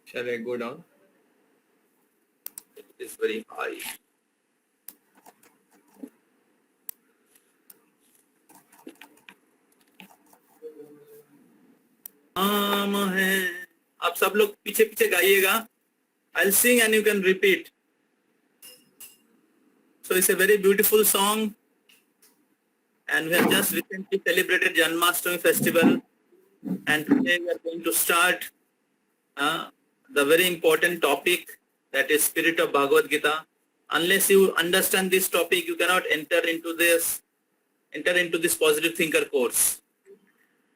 Shall I go down? It is very high. आम है. आप सब लोग पीछे पीछे गाइएगा. I'll sing and you can repeat. So it's a very beautiful song, and we have just recently celebrated Janmashtami festival, and today we are going to start the very important topic, that is spirit of Bhagavad Gita. Unless you understand this topic, you cannot enter into this positive thinker course.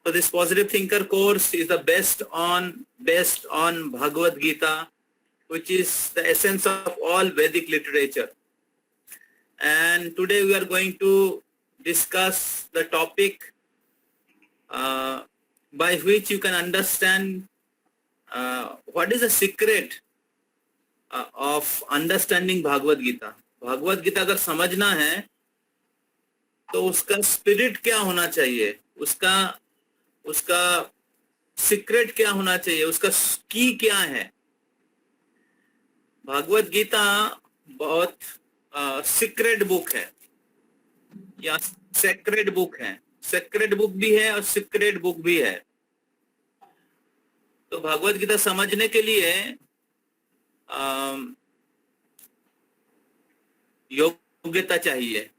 So this positive thinker course is the based on Bhagavad Gita, which is the essence of all Vedic literature. And today we are going to discuss the topic by which you can understand what is the secret of understanding Bhagavad Gita. Bhagavad Gita अगर समझना है तो उसका spirit क्या होना चाहिए, उसका secret क्या होना चाहिए, उसका की क्या है. भागवत गीता बहुत सीक्रेट बुक है या सेक्रेट बुक है. सेक्रेट बुक भी है और सीक्रेट बुक भी है. तो भागवत गीता समझने के लिए योग्यता चाहिए,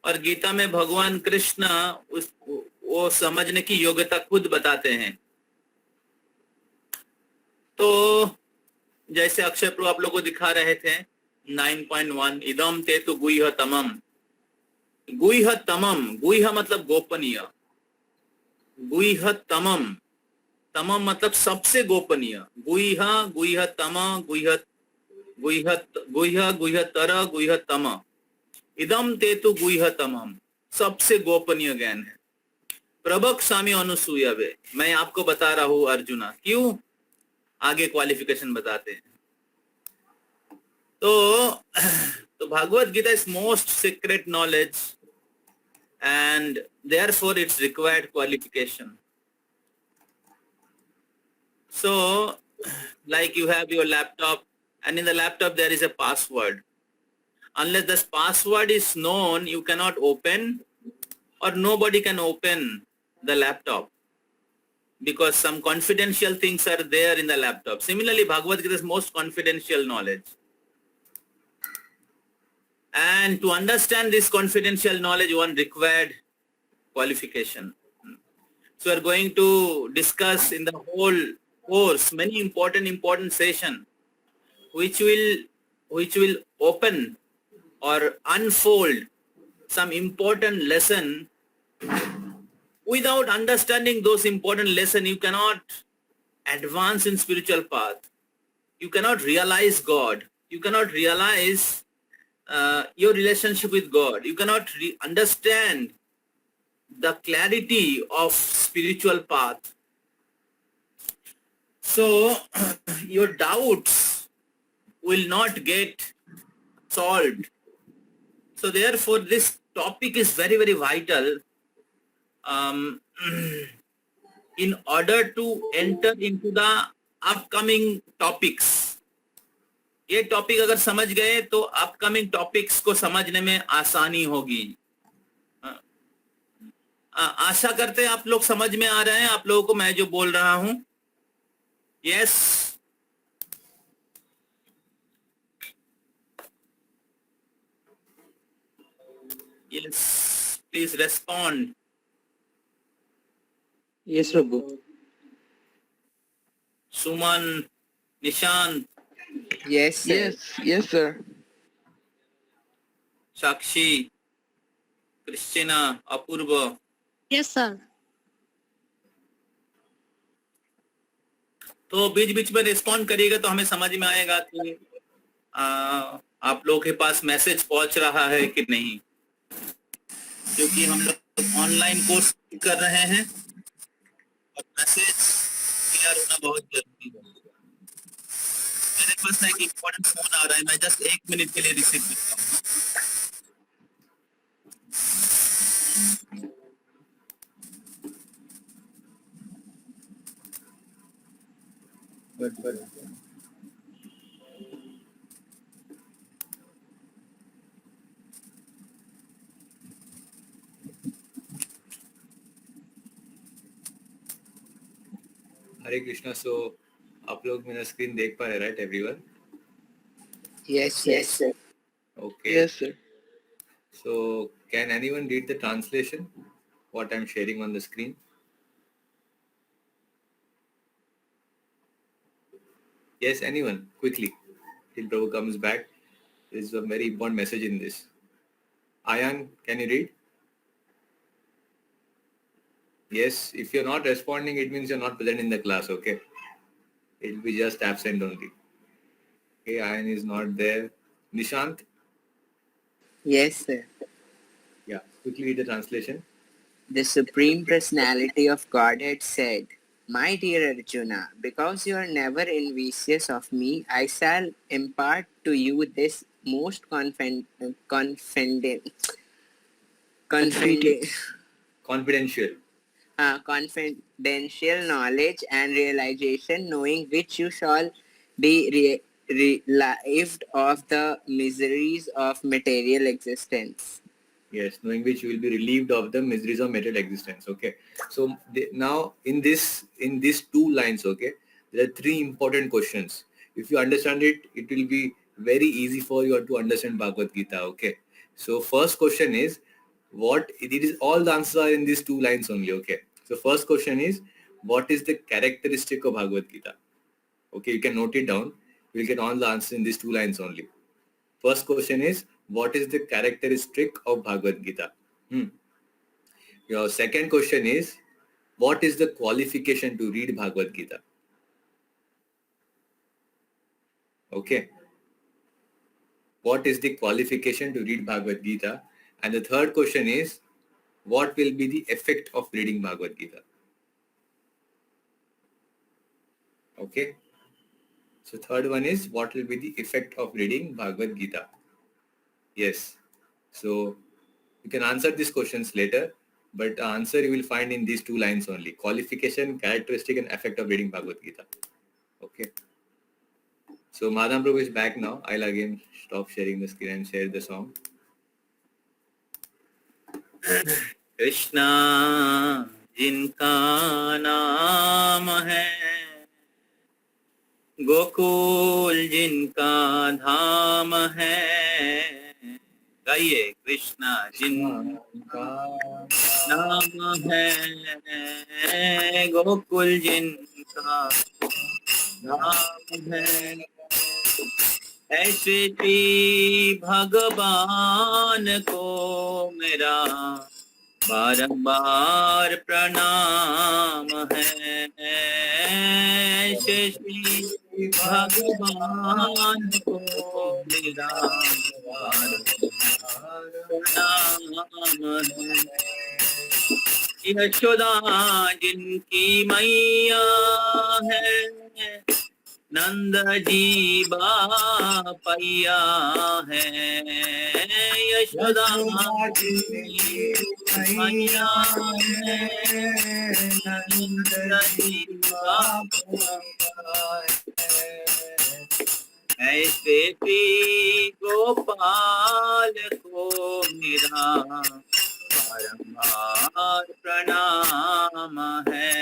और गीता में भगवान कृष्ण वो समझने की योग्यता खुद बताते हैं. तो जैसे अक्षय प्रभु आप लोगों को दिखा रहे थे 9.1 इदम ते तु गुह्य तमम. गुह्य तमम, गुह्य मतलब गोपनीय, गुह्य तमम, तमम मतलब सबसे गोपनीय. गुह्य, गुह्य तम, गुह्य गुह्य गुह्य गुह्य तर, गुह्य तम. इदम ते तु गुह्य तमम, सबसे गोपनीय ज्ञान है. प्रवक्ष्यामि अनुसूयवे, मैं आपको बता रहा हूं अर्जुना. क्यों? आगे क्वालिफिकेशन बताते हैं. तो Bhagavad Gita is most secret knowledge and therefore it's required qualification. So like you have your laptop, and in the laptop there is a password. Unless this password is known, you cannot open, or nobody can open the laptop, because some confidential things are there in the laptop. Similarly, Bhagavad Gita is most confidential knowledge. And to understand this confidential knowledge, one required qualification. So we are going to discuss in the whole course many important session which will open or unfold some important lesson. Without understanding those important lesson, you cannot advance in spiritual path. You cannot realize God. You cannot realize your relationship with God. You cannot understand the clarity of spiritual path. So your doubts will not get solved. So therefore this topic is very vital in order to enter into the upcoming topics. ये topic अगर समझ गए तो upcoming topics को समझने में आसानी होगी. आशा करते हैं आप लोग समझ में आ रहे हैं आप लोगों को मैं जो बोल रहा हूं. Yes, yes, please respond. Yes Prabhu. Suman, Nishant, yes yes sir. Sakshi, Christina, Apurva. Yes sir. तो बीच बीच में रिस्पॉन्ड करिएगा तो हमें समझ में आएगा कि आप लोगों के पास मैसेज पहुंच रहा है कि नहीं, क्योंकि हम लोग ऑनलाइन कोर्स कर रहे हैं और मैसेज क्लियर होना बहुत जरूरी है. मेरे पास एक इम्पोर्टेंट फोन आ रहा है, मैं जस्ट 1 मिनट के लिए रिसीव करता हूँ. But हरे कृष्णा. सो आप लोग मेरा स्क्रीन देख पा रहे, right everyone? Yes, sir. Okay. Yes, sir. So can anyone read the translation what I'm sharing on the screen? Yes, anyone, quickly, till Prabhu comes back. There is a very important message in this. Ayan, can you read? Yes, if you're not responding, it means you're not present in the class, okay? It'll be just absent only. Okay, Ayan is not there. Nishant, Yes, sir. yeah, quickly read the translation. The Supreme Personality of Godhead said, "My dear Arjuna, because you are never envious of me, I shall impart to you this most Confidential. confidential knowledge and realization, knowing which you shall be relieved of the miseries of material existence." Yes, knowing which you will be relieved of the miseries of material existence. Okay. So now in these two lines, okay, there are three important questions. If you understand it, it will be very easy for you to understand Bhagavad Gita. Okay. So first question is what it is, all the answers are in these two lines only. Okay. So first question is, what is the characteristic of Bhagavad Gita? Okay, you can note it down. You will get all the answers in these two lines only. First question is, what is the characteristic of Bhagavad Gita? Your second question is, what is the qualification to read Bhagavad Gita? Okay. What is the qualification to read Bhagavad Gita? And the third question is, what will be the effect of reading Bhagavad Gita? Okay. So third one is, what will be the effect of reading Bhagavad Gita? Yes. So you can answer these questions later, but the answer you will find in these two lines only. Qualification, characteristic, and effect of reading Bhagavad Gita. Okay. So Madham Prabhu is back now. I'll again stop sharing the screen and share the song. Krishna जिनका नाम है, गोकुल जिनका धाम है, गाइए कृष्णा जिनका नाम है, गोकुल जिनका धाम है, ऐसे श्री भगवान को मेरा बारंबार प्रणाम है, ऐसे श्री भगवान को मेरा बारंबार प्रणाम है। यशोदा जिनकी मैया है, नंद जी बापैया है, यशोदा जिनकी मैया है, नंद जी बापैया है, ऐसे श्री गोपाल को मेरा बारंबार प्रणाम है,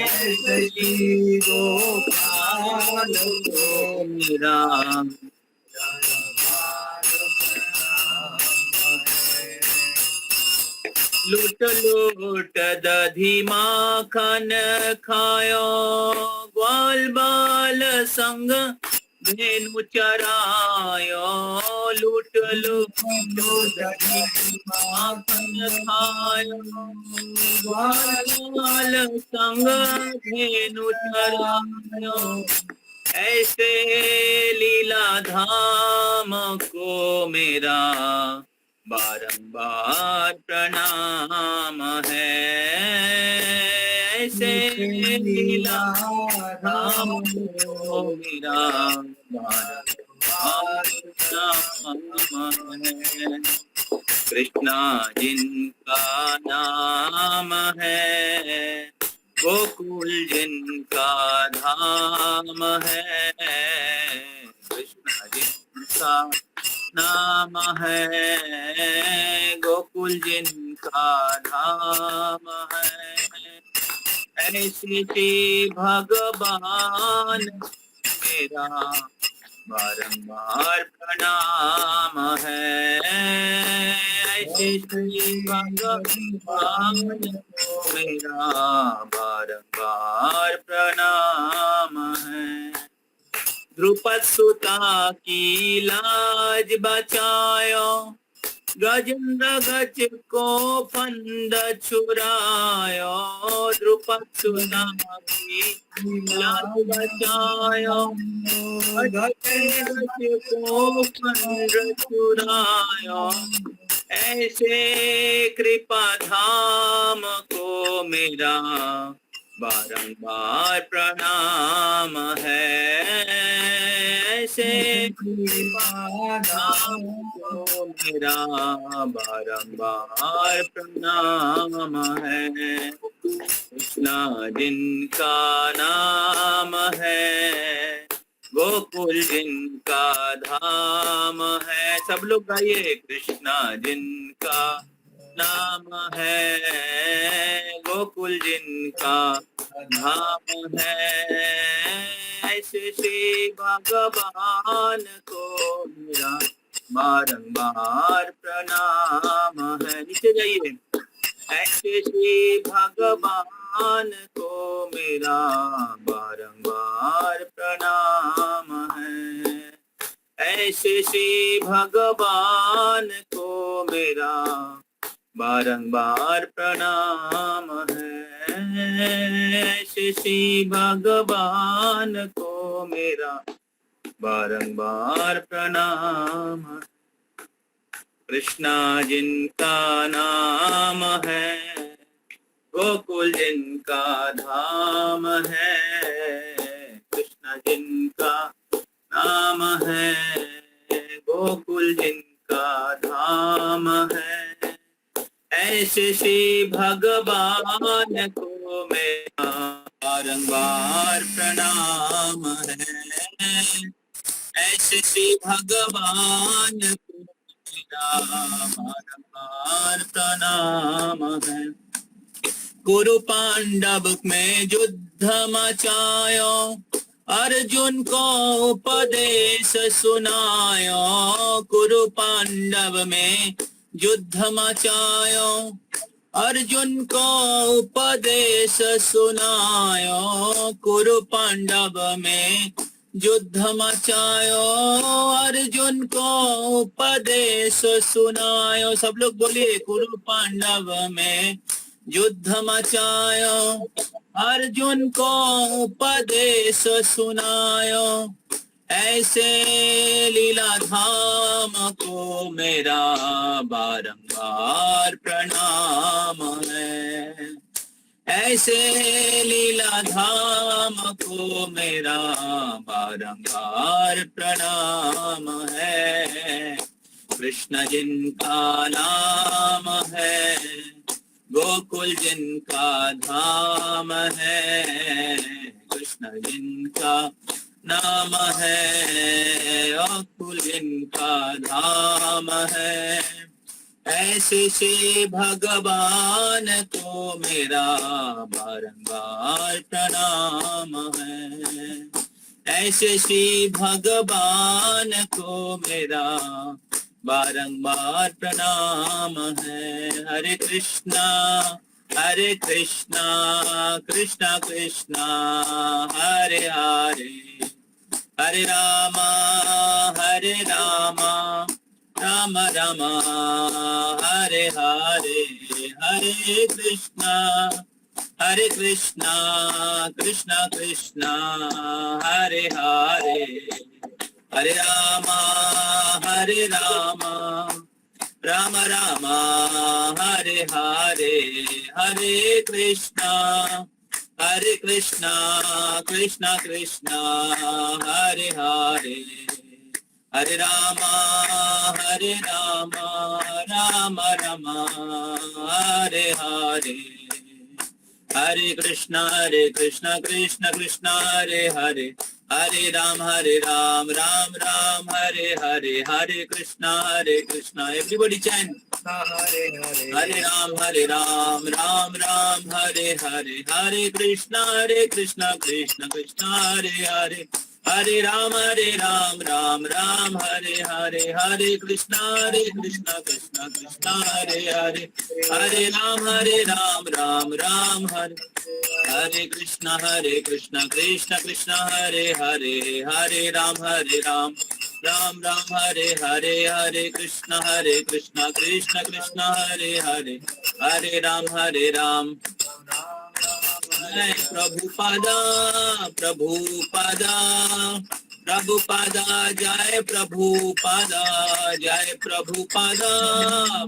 श्री गोपाल को मेरा लूट लूट दधी माखन खायो, ग्वाल बाल संग धेनु चरायो, लूट लूट दधी माखन खायो, ग्वाल बाल संग धेनु चरायो, ऐसे लीला धाम को मेरा बारंबार प्रणाम है, ऐसे लीला धाम को मेरा बारंबार प्रणाम है। कृष्णा जिनका नाम है, गोकुल जिनका धाम है, कृष्ण जिनका नाम है, गोकुल जिनका धाम है, ऐसी श्री भगवान मेरा बारंबार प्रणाम है, ऐसे श्री भगवान को मेरा बारंबार प्रणाम है। द्रुपद सुता की लाज बचायो, गजेंद्र गज को फंद छुरायो, द्रुपद सुता की लाज बचायो, गजेंद्र गज को फंद छुरायो, ऐसे कृपा धाम को मेरा बारंबार प्रणाम है, ऐसे कृपा धाम को मेरा बारंबार प्रणाम है। कृष्णा जिनका नाम है, गोकुल जिनका धाम है, सब लोग गाइए। कृष्णा जिनका नाम है, गोकुल जिनका धाम है, ऐसे श्री भगवान को मेरा बारंबार प्रणाम है। नीचे जाइए। ऐसे श्री भगवान को मेरा बारंबार प्रणाम है, ऐसे श्री भगवान को मेरा बारंबार प्रणाम है, ऐसे श्री भगवान को मेरा बारंबार प्रणाम। कृष्णा जिनका नाम है, गोकुल जिनका धाम है, कृष्ण जिनका नाम है, गोकुल जिनका धाम है, ऐसे श्री भगवान को मेरा बारंबार प्रणाम है, ऐसे श्री भगवान को मेरा बारंबार प्रणाम है। कुरु पांडव में युद्ध मचायो, अर्जुन को उपदेश सुनायो, कुरु पांडव में युद्ध मचायो, अर्जुन को उपदेश सुनायो, कुरु पांडव में युद्ध मचायो, अर्जुन को उपदेश सुनायो। सब लोग बोलिए। कुरु पांडव में युद्ध मचायो, अर्जुन को उपदेश सुनायो, ऐसे लीला धाम को मेरा बारंबार प्रणाम है, ऐसे लीला धाम को मेरा बारंबार प्रणाम है। कृष्ण जिनका नाम है, गोकुल जिनका धाम है, कृष्ण जिनका नाम है, गोकुल जिनका धाम है, ऐसे से भगवान को मेरा बारंबार प्रणाम है, ऐसे श्री भगवान को मेरा बारंबार प्रणाम है। हरे कृष्णा कृष्णा कृष्णा हरे हरे, हरे रामा राम राम हरे हरे, हरे कृष्णा कृष्णा कृष्णा हरे हरे, हरे रामा राम राम हरे हरे, हरे कृष्णा कृष्णा कृष्णा हरे हरे, हरे रामा राम राम हरे हरे, Hare Krishna Krishna Krishna Hare Hare, Hare Ram Ram Ram Hare Hare, Hare Krishna Krishna. Everybody chant. Hare Hare Ram Ram Ram Hare Hare, Hare Krishna Krishna Krishna Hare Hare, Hare Ram Ram Ram Hare Hare, Hare Krishna Krishna Krishna Hare Hare, Hare Ram Ram Hare Hare Krishna Krishna Krishna Hare Hare, Hare Ram Ram Ram Hare Hare, Hare Krishna Krishna Krishna Hare Hare, Hare Ram Jai Prabhupada Prabhupada Prabhupada Jai Prabhupada Jai Prabhupada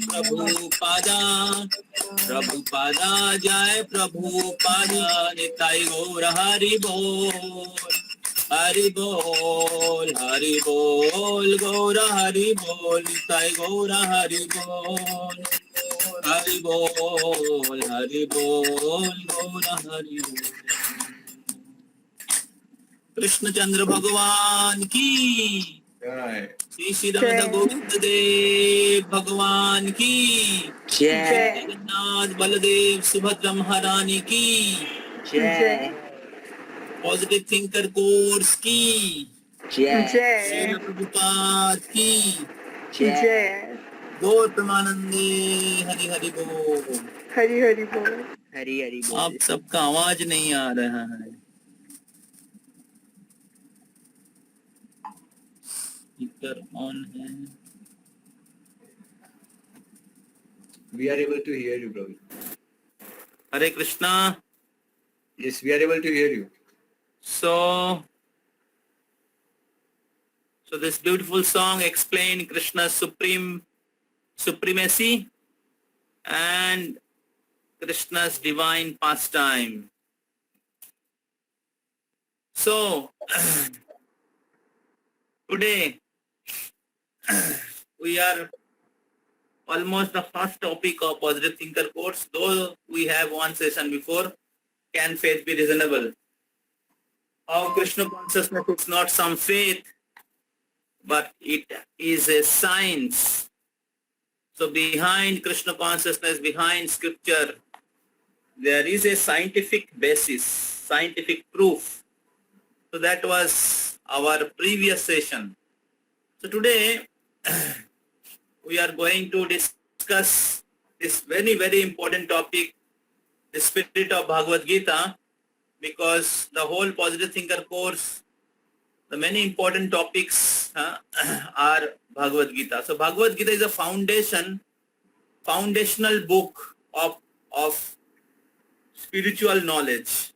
Prabhupada Prabhupada Jai Prabhupada Nitai Gaur Hari Bol Hari Bol Hari Bol Gaur Hari Bol Nitai Gaur Hari Bol Hari Bol Hari Bol Gaur Hari Bol. Krishna Chandra Bhagavan ki, Jai. Shri Shri Radha Govind Dev Bhagavan ki, Jai. Jagannath Baladev Subhadra Maharani ki, Jai. Positive Thinker Course ki, Jai. Srila Prabhupada की Jai. गौर प्रेमानंदे हरि हरि बोल. हरी हरी बोल. Hari Hari Bol. आप सबका आवाज नहीं आ रहा है. Speaker on है. We are able to hear you, Prabhu. Hare Krishna. Yes, we are able to hear you. So this beautiful song explains Krishna's supremacy and Krishna's divine pastime. So today we are almost the first topic of Positive Thinker course, though we have one session before. Can faith be reasonable? How Krishna consciousness is not some faith, but it is a science. So behind Krishna consciousness, behind scripture, there is a scientific basis, scientific proof. So that was our previous session. So today we are going to discuss this very, very important topic, the spirit of Bhagavad Gita, because the whole Positive Thinker course, the many important topics are Bhagavad Gita. So Bhagavad Gita is a foundational book of spiritual knowledge.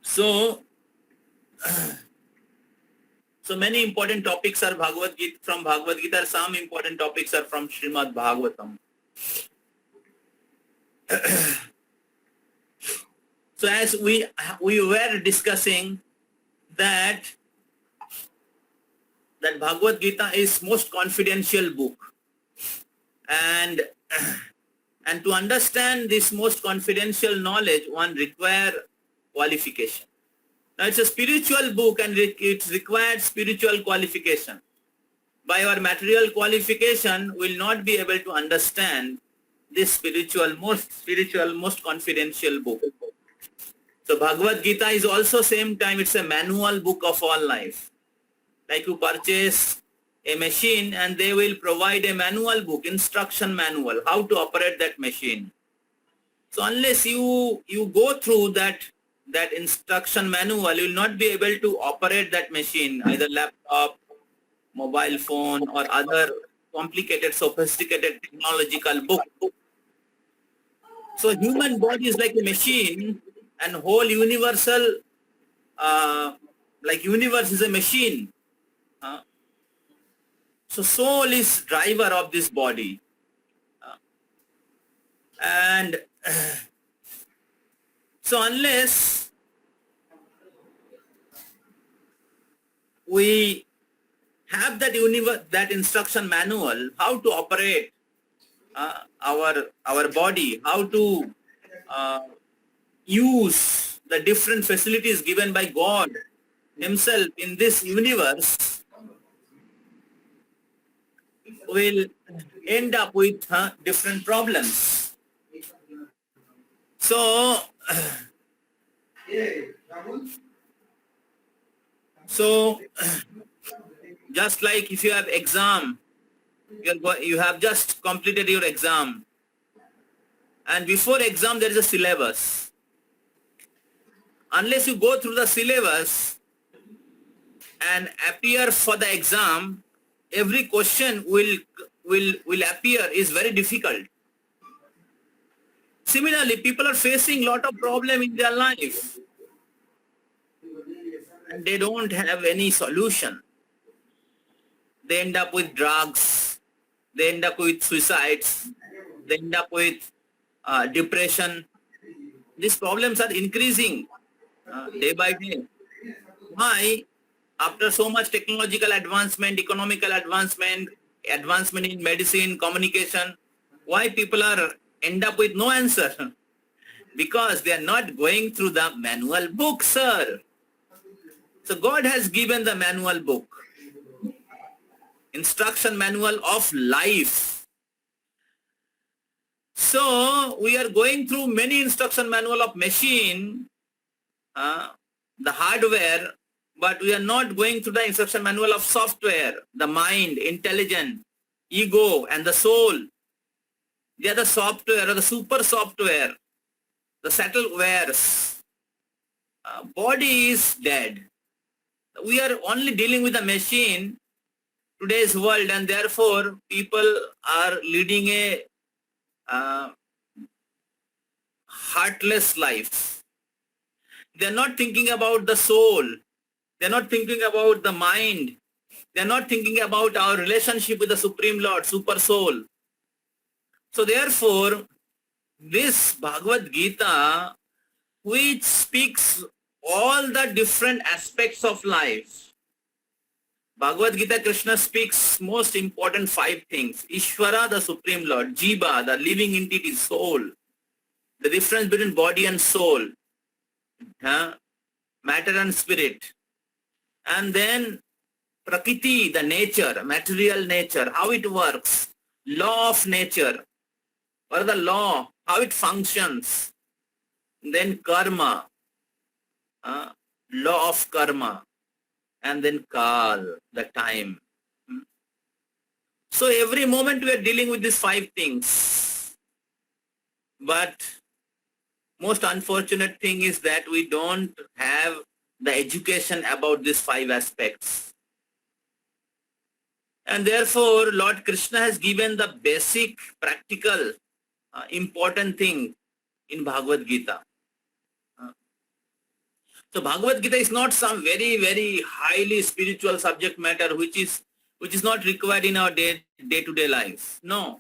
So many important topics are Bhagavad Gita, from Bhagavad Gita. Some important topics are from Srimad Bhagavatam. So as we were discussing that Bhagavad Gita is most confidential book, and to understand this most confidential knowledge, one require qualification. Now it's a spiritual book and it requires spiritual qualification. By our material qualification, we'll not be able to understand this most confidential book. So Bhagavad Gita is also same time, it's a manual book of all life. Like you purchase a machine and they will provide a manual book, instruction manual, how to operate that machine. So unless you go through that instruction manual, you will not be able to operate that machine, either laptop, mobile phone or other complicated, sophisticated technological book. So human body is like a machine and whole universal, like universe is a machine. So soul is driver of this body. And so unless we have that instruction manual, how to operate our body, how to use the different facilities given by God himself in this universe, will end up with different problems. So, just like if you have exam, you have just completed your exam, and before exam there is a syllabus. Unless you go through the syllabus and appear for the exam, every question will appear is very difficult. Similarly, people are facing a lot of problem in their life and they don't have any solution. They end up with drugs, they end up with suicides, they end up with depression. These problems are increasing day by day. Why? After so much technological advancement, economical advancement, advancement in medicine, communication, why people are end up with no answer? Because they are not going through the manual book, sir. So God has given the manual book, instruction manual of life. So we are going through many instruction manual of machine, the hardware, but we are not going through the instruction manual of software, the mind, intelligence, ego, and the soul. They are the software or the super software, the subtle wares. Body is dead. We are only dealing with the machine, today's world, and therefore people are leading a heartless life. They are not thinking about the soul. They are not thinking about the mind. They are not thinking about our relationship with the Supreme Lord, Super Soul. So therefore, this Bhagavad Gita, which speaks all the different aspects of life. Bhagavad Gita, Krishna speaks most important 5 things. Ishvara, the Supreme Lord. Jiva, the living entity, soul. The difference between body and soul. Matter and spirit. And then Prakriti, the nature, material nature, how it works. Law of nature. What is the law? How it functions. Then karma. Law of karma. And then kal, the time. So every moment we are dealing with these 5 things. But most unfortunate thing is that we don't have the education about these 5 aspects. And therefore, Lord Krishna has given the basic, practical, important thing in Bhagavad Gita. So Bhagavad Gita is not some very, very highly spiritual subject matter which is not required in our day-to-day life. No.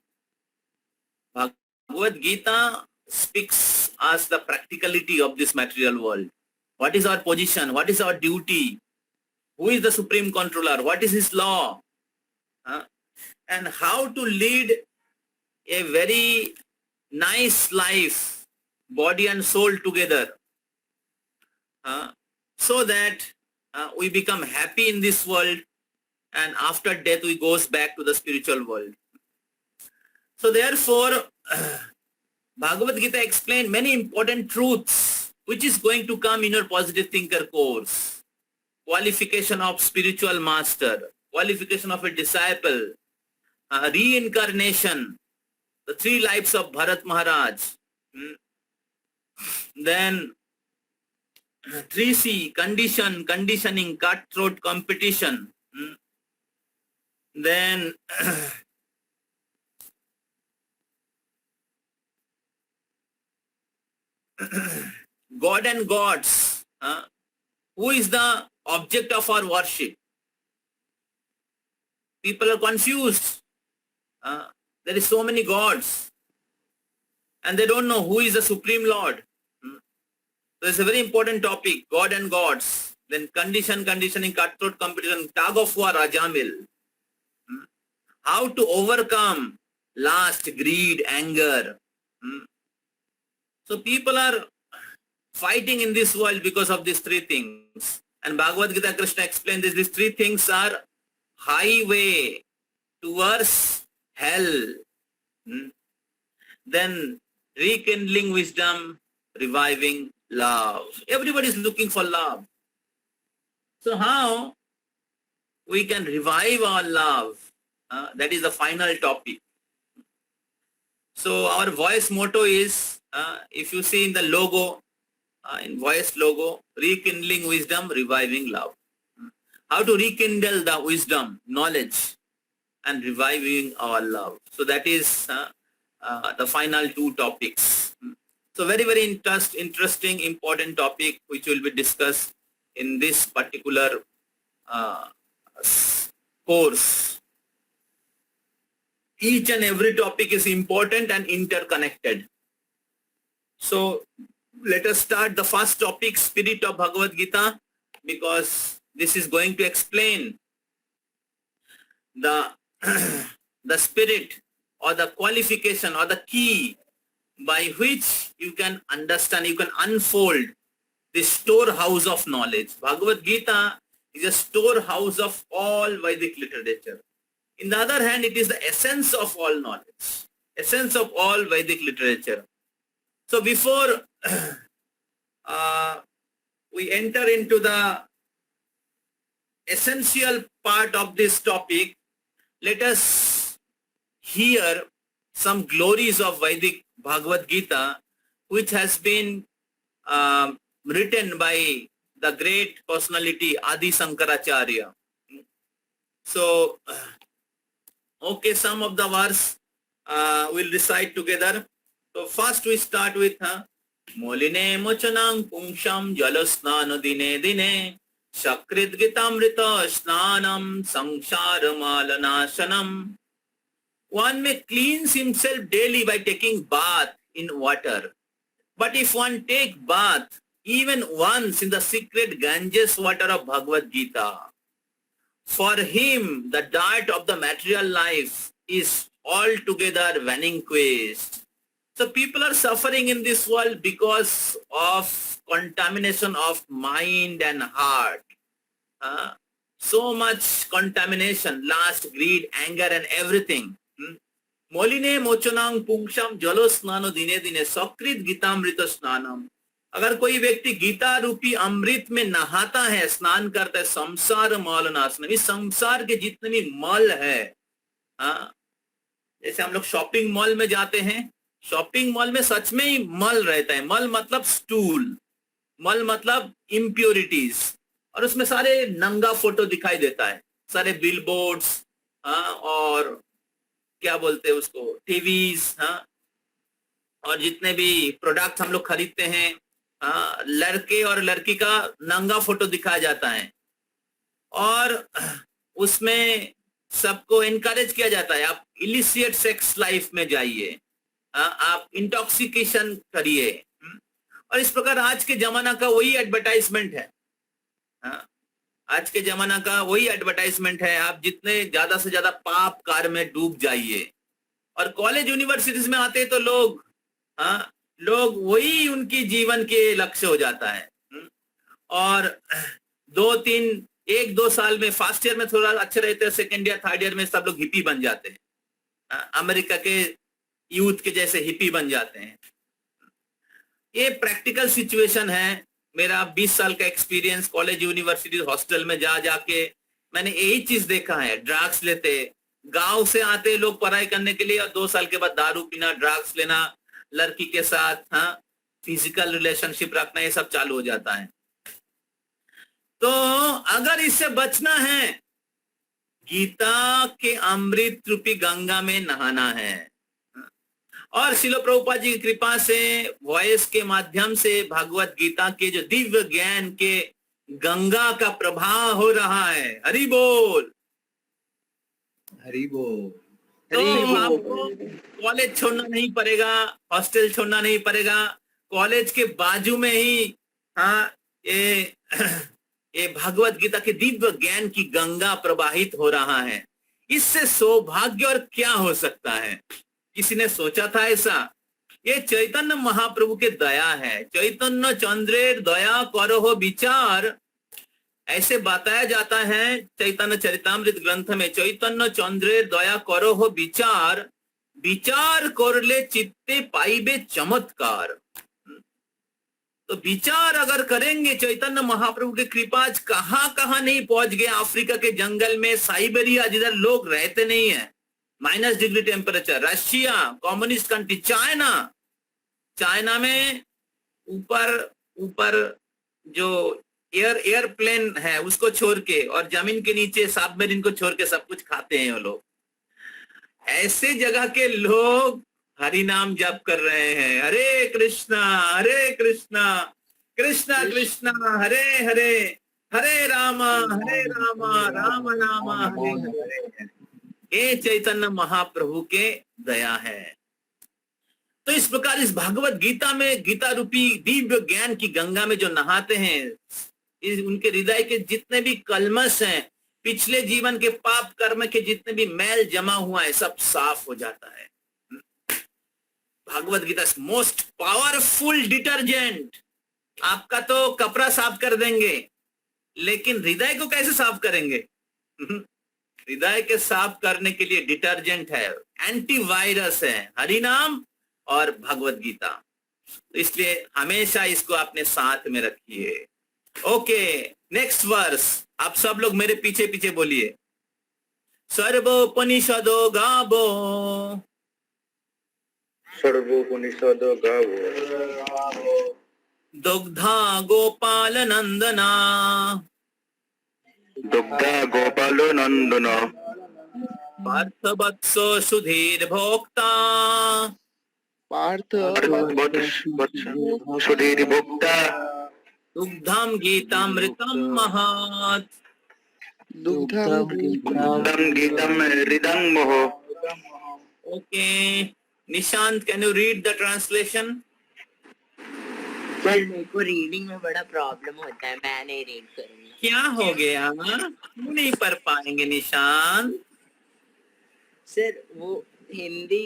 Bhagavad Gita speaks us the practicality of this material world. What is our position? What is our duty? Who is the supreme controller? What is his law? And how to lead a very nice life, body and soul together, so that we become happy in this world and after death we goes back to the spiritual world. So therefore, Bhagavad Gita explained many important truths which is going to come in your positive thinker course. Qualification of spiritual master, qualification of a disciple, reincarnation, the 3 lives of Bharat Maharaj, then 3C, condition, conditioning, cutthroat competition, then God and gods, who is the object of our worship? People are confused. There is so many gods and they don't know who is the Supreme Lord. So it's a very important topic, God and gods. Then condition, conditioning, cutthroat competition, tug of war, Rajamil. How to overcome last, greed, anger. So people are fighting in this world because of these three things. And Bhagavad Gita, Krishna explained this. These three things are highway towards hell. Then rekindling wisdom, reviving love. Everybody is looking for love. So how we can revive our love? That is the final topic. So our voice motto is, if you see in the logo, in voice logo, rekindling wisdom, reviving love. How to rekindle the wisdom, knowledge, and reviving our love. So that is the final two topics. So very, very interesting, important topic which will be discussed in this particular course. Each and every topic is important and interconnected. So let us start the first topic, spirit of Bhagavad Gita, because this is going to explain the spirit or the qualification or the key by which you can understand, you can unfold the storehouse of knowledge. Bhagavad Gita is a storehouse of all Vedic literature. In the other hand, it is the essence of all knowledge, essence of all Vedic literature. So before we enter into the essential part of this topic, let us hear some glories of Vedic Bhagavad Gita, which has been written by the great personality Adi Shankaracharya. So, okay, some of the verse we'll recite together. So first we start with Moline Mochanang Pungsham Jalasnana Dine Dine Shakrit Gitamrita Snanam Sangsharamalanashanam. One may cleanse himself daily by taking bath in water. But if one take bath even once in the secret Ganges water of Bhagavad Gita, for him the dirt of the material life is altogether vanquished. So people are suffering in this world because of contamination of mind and heart. So much contamination, lust, greed, anger and everything. Moline mochonang pungsham jalo snano dine dine sakrit gitamrita snanam. अगर कोई व्यक्ति गीता रूपी अमृत में नहाता है, स्नान करता है, संसार मालनाशनम, इस संसार के जितने भी मल है, जैसे हम लोग शॉपिंग मॉल में जाते हैं, शॉपिंग मॉल में सच में ही मल रहता है. मल मतलब स्टूल, मल मतलब इम्प्योरिटीज, और उसमें सारे नंगा फोटो दिखाई देता है, सारे बिलबोर्ड्स और क्या बोलते हैं उसको, टीवीज, और जितने भी प्रोडक्ट हम लोग खरीदते हैं, लड़के और लड़की का नंगा फोटो दिखाया जाता है, और उसमें सबको इनकरेज किया जाता है, आप इलिसिएट सेक्स लाइफ में जाइए, आप इंटॉक्सिकेशन करिए. और इस प्रकार आज के जमाना का वही एडवर्टाइजमेंट है, आज के जमाना का वही एडवर्टाइजमेंट है. आप जितने ज्यादा से ज्यादा पाप कार में डूब जाइए. और कॉलेज यूनिवर्सिटीज में आते तो लोग वही उनकी जीवन के लक्ष्य हो जाता है. और 1-2 साल में, फर्स्ट ईयर में थोड़ा अच्छे रहते हैं, सेकेंड ईयर थर्ड ईयर में सब लोग हिप्पी बन जाते हैं, अमेरिका के यूथ के जैसे हिप्पी बन जाते हैं. ये प्रैक्टिकल सिचुएशन है. मेरा 20 साल का एक्सपीरियंस कॉलेज यूनिवर्सिटी हॉस्टल में जाके मैंने यही चीज देखा है. ड्रग्स लेते, गांव से आते लोग पढ़ाई करने के लिए, और 2 साल के बाद दारू पीना, ड्रग्स लेना, लड़की के साथ फिजिकल रिलेशनशिप रखना, ये सब चालू हो जाता है. तो अगर इससे बचना है, गीता के अमृत रूपी गंगा में नहाना है. और श्रील प्रभुपाद जी की कृपा से वॉइस के माध्यम से भगवत गीता के जो दिव्य ज्ञान के गंगा का प्रवाह हो रहा है. हरि बोल, हरि बोल. तो आपको कॉलेज छोड़ना नहीं पड़ेगा, हॉस्टल छोड़ना नहीं पड़ेगा. कॉलेज के बाजू में ही ये भगवत गीता के दिव्य ज्ञान की गंगा प्रवाहित हो रहा है. इससे सौभाग्य और क्या हो सकता है. किसी ने सोचा था ऐसा? ये चैतन्य महाप्रभु के दया है। चैतन्य चंद्रेर दया करो विचार, ऐसे बताया जाता है चैतन्य चरितामृत ग्रंथ में। चैतन्य चंद्रेर दया करो विचार, विचार करले चित्ते पाइबे चमत्कार। तो विचार अगर करेंगे चैतन्य महाप्रभु की कृपा, आज कहां कहां नहीं पहुंच गए। अफ्रीका के जंगल में, साइबेरिया जिधर लोग रहते नहीं है, -degree temperature, Russia communist country, China में ऊपर ऊपर जो एयरप्लेन है उसको छोड़ के, और जमीन के नीचे सबमरीन को छोड़ के सब कुछ खाते हैं वो लोग। ऐसे जगह के लोग हरि नाम जप कर रहे हैं, हरे कृष्णा कृष्णा कृष्णा हरे हरे, हरे राम राम राम हरे हरे। ये चैतन्य महाप्रभु के दया है। तो इस प्रकार इस भागवत गीता में, गीता रूपी दिव्य ज्ञान की गंगा में जो नहाते हैं, उनके हृदय के जितने भी कलमश हैं, पिछले जीवन के पाप कर्म के जितने भी मैल जमा हुआ है, सब साफ हो जाता है। Bhagavad Gita most powerful detergent. आपका तो कपड़ा साफ कर देंगे, लेकिन हृदय को कैसे साफ करेंगे? हृदय के साफ करने के लिए डिटर्जेंट है, एंटीवायरस है, हरि नाम और भगवत गीता। तो इसलिए हमेशा इसको अपने साथ में रखिए। Okay, next verse. आप सब लोग मेरे पीछे पीछे बोलिए। सर्वोपनिषदो गावो, सर्वोपनिषदो गावो, दुग्धा गोपाल नंदना, दुग्धा गोपालो नंदन, पार्थ वत्सो सुधीर भोक्ता, पार्थ सुधीर भोक्ता, दुग्धम गीतामृतम महत्, दुग्धम दुग्धम गीतम हृदं मोह। Okay, Nishant, can you read the translation? Sir मेरे को रीडिंग में बड़ा प्रॉब्लम होता है, मैं नहीं रीड करूंगा। क्या हो गया? क्यों नहीं पढ़ पाएंगे निशांत? सर वो हिंदी,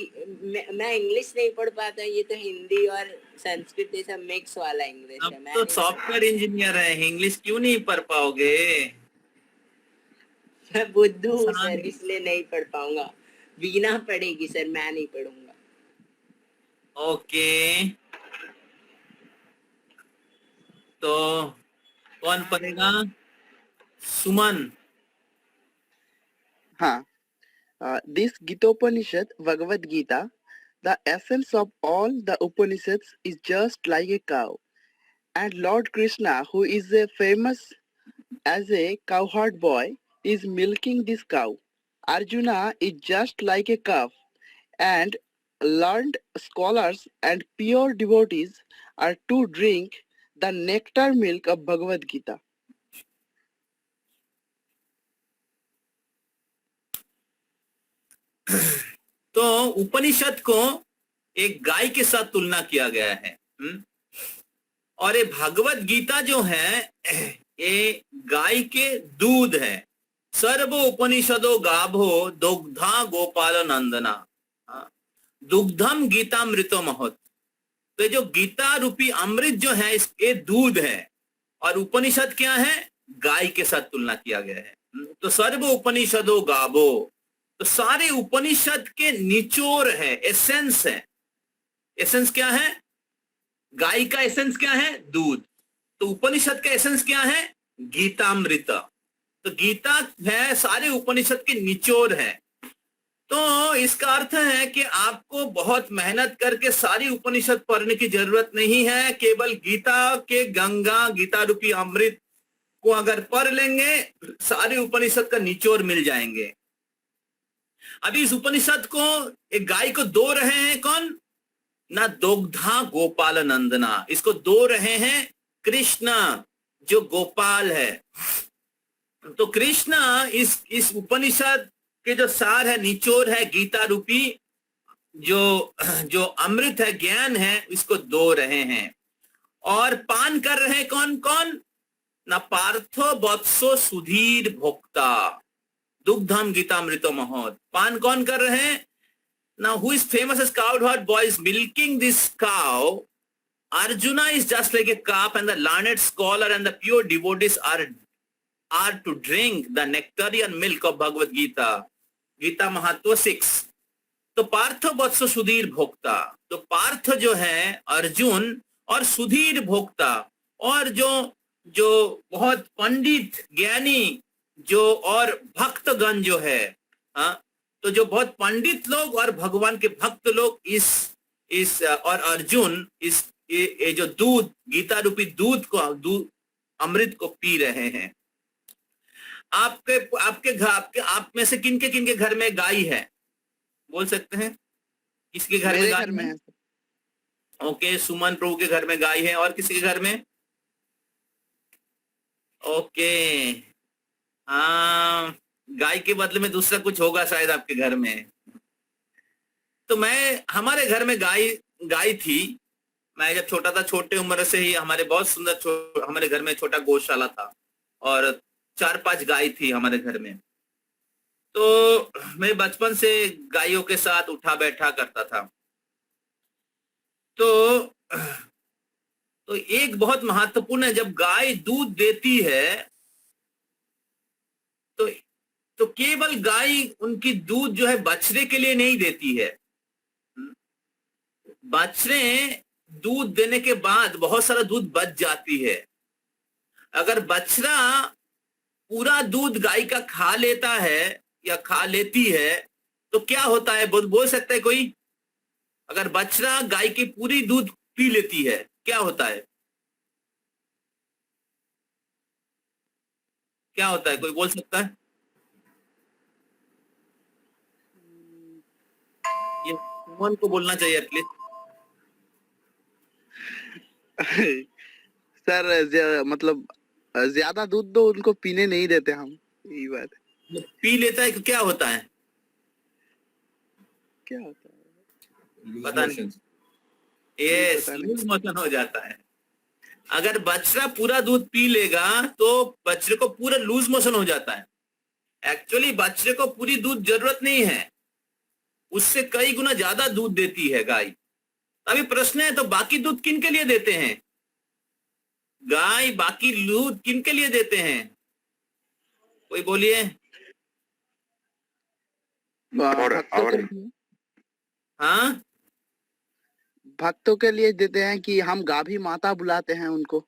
मैं इंग्लिश नहीं पढ़ पाता, ये तो हिंदी और संस्कृत जैसा मिक्स वाला इंग्लिश है। अब तो सॉफ्टवेयर इंजीनियर है, इंग्लिश क्यों नहीं पढ़ पाओगे? मैं बुद्धू हूँ सर, इसलिए नहीं पढ़ पाऊंगा। वीणा पढ़ेगी सर, मैं नहीं पढ़ूंगा। ओके, तो कौन पढ़ेगा? सुमन। हाँ, this Gita-Upanishad, Bhagavad Gita, the essence of all the Upanishads is just like a cow. And Lord Krishna, who is famous as a cowherd boy, is milking this cow. Arjuna is just like a calf, and learned scholars and pure devotees are to drink the nectar milk of Bhagavad Gita. तो उपनिषद को एक गाय के साथ तुलना किया गया है। और ये भागवत गीता जो है, ये गाय के दूध है। सर्व उपनिषदो गाभो दुग्धा गोपाल नंदना, दुग्धम गीतामृतो महत्। तो जो गीता रूपी अमृत जो है, इसके दूध है, और उपनिषद क्या है? गाय के साथ तुलना किया गया है। तो सर्व उपनिषदो गाभो, तो सारे उपनिषद के निचोर है, एसेंस है। एसेंस क्या है? गाय का एसेंस क्या है? दूध। तो उपनिषद का एसेंस क्या है? गीतामृत। तो गीता है सारे उपनिषद के निचोर है। तो इसका अर्थ है कि आपको बहुत मेहनत करके सारी उपनिषद पढ़ने की जरूरत नहीं है। केवल गीता के गंगा, गीता रूपी अमृत को अगर पढ़ लेंगे, सारे उपनिषद का निचोर मिल जाएंगे। अभी इस उपनिषद को, एक गाय को दो रहे हैं कौन? ना दुग्धा गोपाल नंदना, इसको दो रहे हैं कृष्ण जो गोपाल है। तो कृष्ण इस उपनिषद के जो सार है, निचोर है, गीता रूपी जो अमृत है, ज्ञान है, इसको दो रहे हैं। और पान कर रहे हैं कौन कौन? ना पार्थो वत्सो सुधीर भोक्ता, दुग्धम गीतामृतो महत्। पान कौन कर रहे हैं? Now, who is famous as cowherd boy is milking this cow. Arjuna is just like a calf, and the learned scholar and the pure devotees are to drink the nectarian milk of Bhagavad Gita. Gita महत्व 6. तो पार्थ वत्स सुधीर भोक्ता, तो पार्थ जो है अर्जुन और सुधीर भोक्ता, और जो बहुत पंडित ज्ञानी जो और भक्तगण जो है, तो जो बहुत पंडित लोग और भगवान के भक्त लोग इस और अर्जुन ये जो दूध, गीता रूपी दूध अमृत को पी रहे हैं. आप में से किनके घर में गाय है? बोल सकते हैं किसके घर में गाय है? ओके, सुमन प्रभु के घर में गाय है. और किसी के घर में? ओके, हाँ, गाय के बदले में दूसरा कुछ होगा शायद आपके घर में. तो हमारे घर में गाय थी. मैं जब छोटा था, छोटे उम्र से ही हमारे बहुत सुंदर हमारे घर में छोटा गौशाला था और 4-5 गाय थी हमारे घर में. तो मैं बचपन से गायों के साथ उठा बैठा करता था. तो एक बहुत महत्वपूर्ण है, जब गाय दूध देती है तो केवल गाय उनकी दूध जो है बछड़े के लिए नहीं देती है. बछड़े दूध देने के बाद बहुत सारा दूध बच जाती है. अगर बछड़ा पूरा दूध गाय का खा लेता है या खा लेती है तो क्या होता है? बोल सकता है कोई? अगर बछड़ा गाय की पूरी दूध पी लेती है क्या होता है? क्या होता है? कोई बोल सकता है? ये सुमन को बोलना चाहिए एटलीस्ट. सर मतलब ज्यादा दूध तो उनको पीने नहीं देते हम, यही बात है. पी लेता है तो क्या होता है? क्या होता है पता नहीं. यस, लूज मोशन हो जाता है. अगर बछड़ा पूरा दूध पी लेगा तो बछड़े को पूरा लूज मोशन हो जाता है. एक्चुअली बछड़े को पूरी दूध जरूरत नहीं है, उससे कई गुना ज्यादा दूध देती है गाय. अभी प्रश्न है, तो बाकी दूध किन के लिए देते हैं? गाय बाकी दूध किन के लिए देते हैं? कोई बोलिए. हाँ, भक्तों के लिए देते हैं कि हम गाभी माता बुलाते हैं उनको.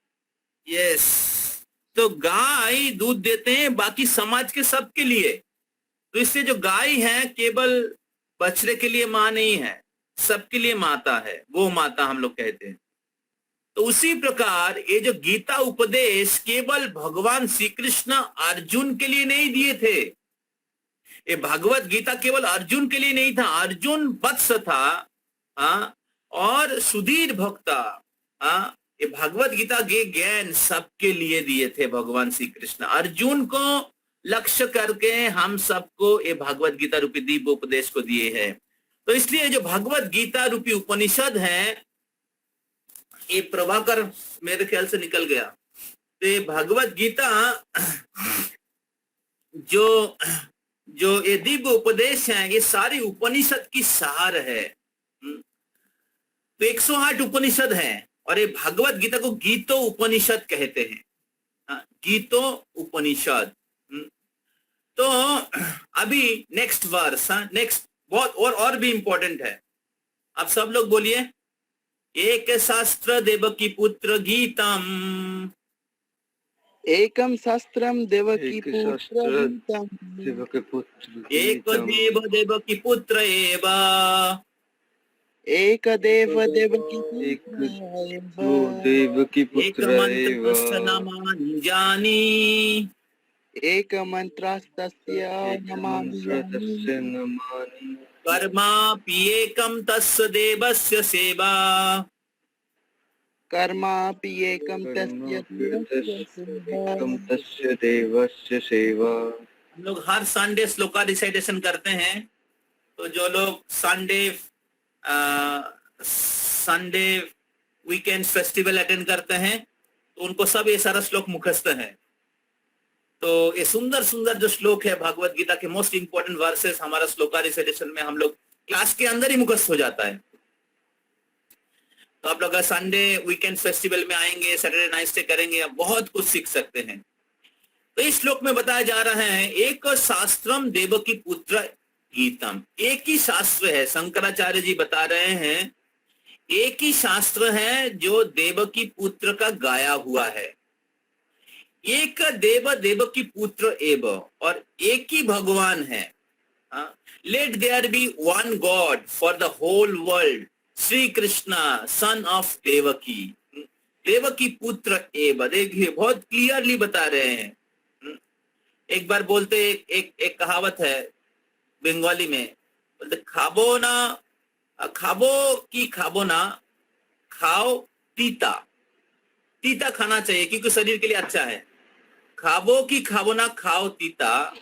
यस, तो गाय दूध देते हैं बाकी समाज के सबके लिए. तो इससे जो गाय है केवल बछड़े के लिए माँ नहीं है, सबके लिए माता है, गौ माता हम लोग कहते हैं. तो उसी प्रकार ये जो गीता उपदेश केवल भगवान श्री कृष्ण अर्जुन के लिए नहीं दिए थे. ये भगवत गीता केवल अर्जुन के लिए नहीं था. अर्जुन वत्स था और सुधीर भक्ता. ये भगवत गीता के ज्ञान सबके लिए दिए थे भगवान श्री कृष्ण. अर्जुन को लक्ष्य करके हम सबको ये भगवत गीता रूपी दिव्य उपदेश को दिए हैं. तो इसलिए जो भगवत गीता रूपी उपनिषद है, ये प्रभाकर मेरे ख्याल से निकल गया. तो ये भगवत गीता जो ये दिव्य उपदेश है, ये सारी उपनिषद की सार है. तो 108 उपनिषद है और ये भगवत गीता को गीतो उपनिषद कहते हैं. गीतो उपनिषद. तो अभी नेक्स्ट वर्स, नेक्स्ट बहुत और भी इंपॉर्टेंट है. आप सब लोग बोलिए. एक शास्त्र देवकी पुत्र गीतम, एकम शास्त्रम देवकी पुत्र, एक देव देवकी पुत्र एव, एक देव देवकी एक मंत्र नमामि जानी, एक मंत्रस्तस्य नमामि, कर्मापि एकं तस्य देवस्य सेवा, कर्मापि एकम तस्य देवस्य सेवा. हम लोग हर संडे श्लोका रिसाइटेशन करते हैं. तो जो लोग संडे वीकेंड फेस्टिवल अटेंड करते हैं तो उनको सब ये सारा श्लोक मुखस्त है. तो ये सुंदर सुंदर जो श्लोक है भगवत गीता के मोस्ट इंपोर्टेंट वर्सेस हमारा श्लोका रिसाइटेशन में हम लोग क्लास के अंदर ही मुखस्त हो जाता है। तो आप लोग संडे वीकेंड फेस्टिवल में आएंगे, सैटरडे नाइट स्टे करेंगे, आप बहुत कुछ सीख सकते हैं। तो इस श्लोक में बताया जा रहा है एक शास्त्रम देवकी पुत्र गीतम, एक ही शास्त्र है, शंकराचार्य जी बता रहे हैं एक ही शास्त्र है जो देवकी पुत्र का गाया हुआ है। एक देवकी पुत्र एव, और एक ही भगवान है। Let there be one god for the whole world, Shri Krishna son of Devaki, Devaki पुत्र एव। देखिए बहुत क्लियरली बता रहे हैं। एक बार बोलते एक कहावत है बंगाली में, बोलते खाबो ना खाओ तीता, तीता खाना चाहिए क्योंकि शरीर के लिए अच्छा है। खाबो ना खाओ तीता,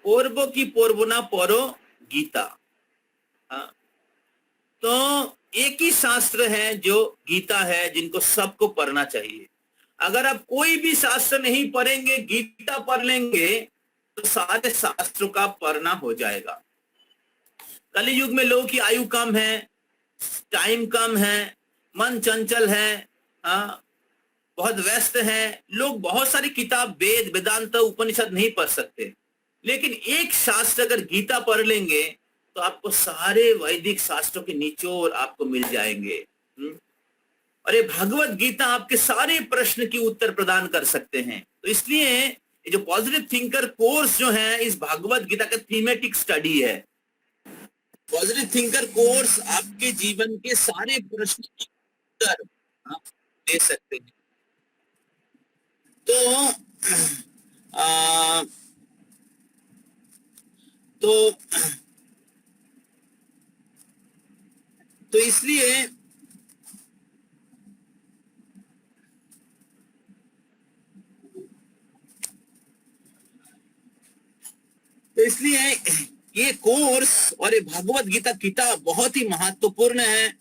पोरबो ना परो गीता। तो एक ही शास्त्र है जो गीता है, जिनको सबको पढ़ना चाहिए। अगर आप कोई भी शास्त्र नहीं पढ़ेंगे, गीता पढ़ लेंगे, तो सारे शास्त्रों का पढ़ना हो जाएगा। कलि युग में लोगों की आयु कम है, टाइम कम है, मन चंचल है, बहुत व्यस्त है, लोग बहुत सारी किताब वेद वेदांत उपनिषद नहीं पढ़ सकते। लेकिन एक शास्त्र अगर गीता पढ़ लेंगे तो आपको सारे वैदिक शास्त्रों के निचोड़ आपको मिल जाएंगे। और ये भगवत गीता आपके सारे प्रश्न की उत्तर प्रदान कर सकते हैं। तो इसलिए ये जो पॉजिटिव थिंकर कोर्स जो है, इस भगवत गीता का थीमेटिक स्टडी है। पॉजिटिव थिंकर कोर्स आपके जीवन के सारे प्रश्न की उत्तर आप दे सकते हैं। तो इसलिए ये कोर्स और ये भगवत गीता किताब बहुत ही महत्वपूर्ण है।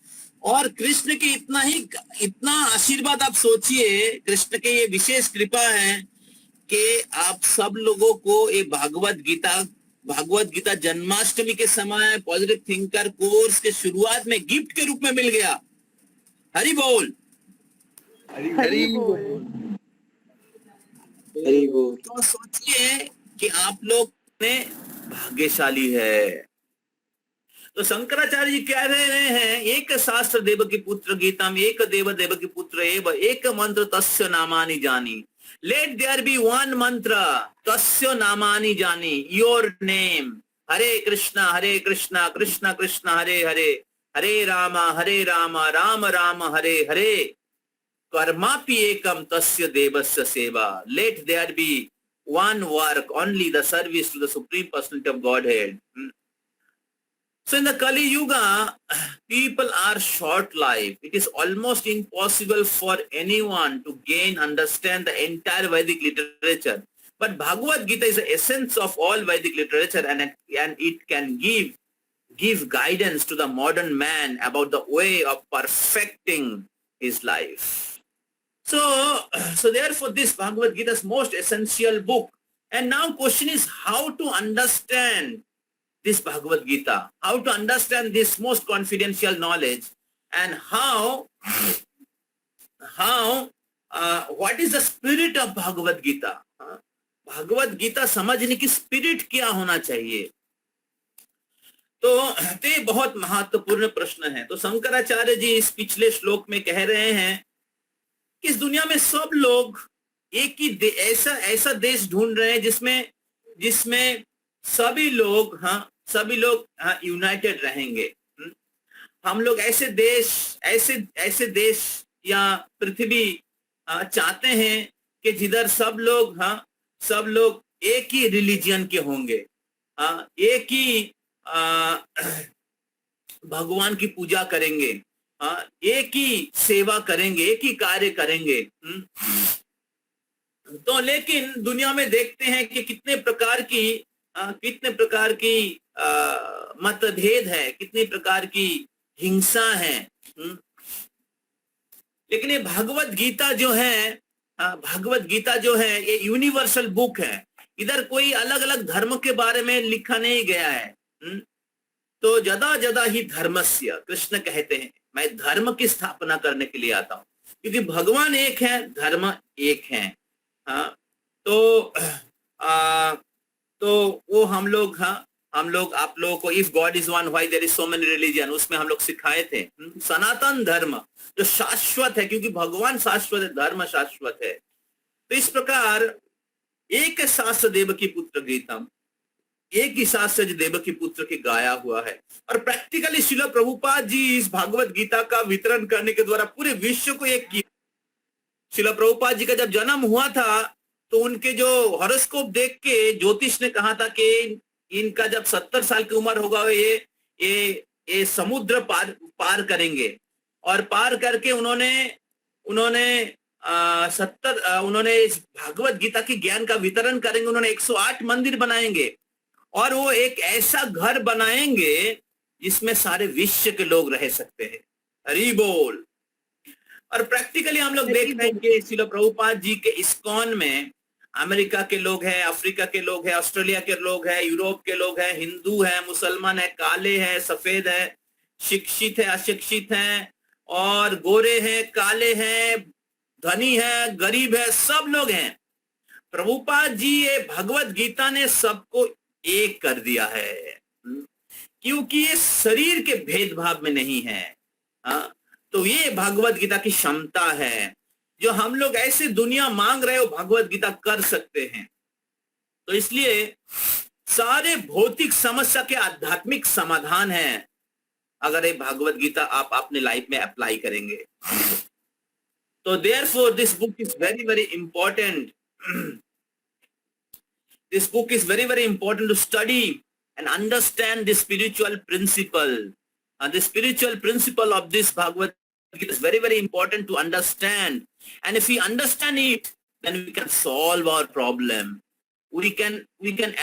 और कृष्ण की इतना आशीर्वाद आप सोचिए, कृष्ण के ये विशेष कृपा है कि आप सब लोगों को ये भगवत गीता जन्माष्टमी के समय पॉजिटिव थिंकर कोर्स के शुरुआत में गिफ्ट के रूप में मिल गया। हरि बोल, हरि बोल। तो सोचिए कि आप लोग में भाग्यशाली है। तो शंकराचार्य जी कह रहे हैं एक शास्त्र देवकी पुत्र गीतम, एक देवकी पुत्र एव, एक मंत्र तस्य नामानि जानी। लेट देयर बी वन मंत्र तस्य नामानि जानी, योर नेम। हरे कृष्णा कृष्ण कृष्ण हरे हरे, हरे राम राम राम हरे हरे, कर्मापि एकम तस्य देवस्य सेवा। Let there be one work, only the service to the Supreme Personality of Godhead. So in the Kali Yuga, people are short-lived. It is almost impossible for anyone to understand the entire Vedic literature. But Bhagavad Gita is the essence of all Vedic literature, and it can give guidance to the modern man about the way of perfecting his life. So therefore this Bhagavad Gita is most essential book. And now question is how to understand this Bhagavad Gita, how to understand this most confidential knowledge, and what is the spirit of Bhagavad Gita? Bhagavad Gita समझने की spirit क्या होना चाहिए? तो ये बहुत महत्वपूर्ण प्रश्न है। तो शंकराचार्य जी इस पिछले श्लोक में कह रहे हैं इस दुनिया में सब लोग एक ही ऐसा देश ढूंढ रहे हैं जिसमें सभी लोग यूनाइटेड रहेंगे। हम लोग ऐसे देश या पृथ्वी चाहते हैं कि जिधर सब लोग एक ही रिलीजियन के होंगे, एक ही भगवान की पूजा करेंगे, एक ही सेवा करेंगे, एक ही कार्य करेंगे। तो लेकिन दुनिया में देखते हैं कि कितने प्रकार की मतभेद है, कितनी प्रकार की हिंसा है। लेकिन ये भगवत गीता जो है ये यूनिवर्सल बुक है। इधर कोई अलग अलग धर्म के बारे में लिखा नहीं गया है। तो जदा जदा ही धर्मस्य, कृष्ण कहते हैं मैं धर्म की स्थापना करने के लिए आता हूँ, क्योंकि भगवान एक है, धर्म एक है। हाँ, तो तो वो हम लोग, हाँ हम लोग आप लोगों को if god is one why there is so many religion, उसमें हम लोग सिखाए थे सनातन धर्म जो शाश्वत है, क्योंकि भगवान शाश्वत है, धर्म शाश्वत है। तो इस प्रकार एक शास्त्र देवकी पुत्र गीतम, एक ही शास्त्र जो देवकी पुत्र के गाया हुआ है, और प्रैक्टिकली श्रील प्रभुपाद जी इस भागवत गीता का वितरण करने के द्वारा पूरे विश्व को एक किया। श्रील प्रभुपाद जी का जब जन्म हुआ था तो उनके जो हॉरोस्कोप देख के ज्योतिष ने कहा था कि इनका जब 70 साल की उम्र होगा ये समुद्र पार करेंगे, और पार करके उन्होंने इस भागवत गीता की ज्ञान का वितरण करेंगे। उन्होंने 108 मंदिर बनाएंगे और वो एक ऐसा घर बनाएंगे जिसमें सारे विश्व के लोग रह सकते हैं। हरि बोल। और प्रैक्टिकली हम लोग देख रहे हैं कि श्रील प्रभुपाद जी के इस्कॉन में अमेरिका के लोग हैं, अफ्रीका के लोग हैं, ऑस्ट्रेलिया के लोग हैं, यूरोप के लोग हैं, हिंदू हैं, मुसलमान है, काले हैं, सफेद है, शिक्षित है, अशिक्षित हैं, और गोरे हैं, काले हैं, धनी है, गरीब है, सब लोग हैं। प्रभुपाद जी ये भगवत गीता ने सबको एक कर दिया है, क्योंकि ये शरीर के भेदभाव में नहीं है। तो ये भगवत गीता की क्षमता है, जो हम लोग ऐसे दुनिया मांग रहे हो भगवत गीता कर सकते हैं। तो इसलिए सारे भौतिक समस्या के आध्यात्मिक समाधान है अगर ये भगवत गीता आप अपने लाइफ में अप्लाई करेंगे। तो therefore this book is very very important. This book is very very important to study and understand the spiritual principle. And the spiritual principle of this Bhagavad Gita is very very important to understand. And if we understand it, then we can solve our problem. We can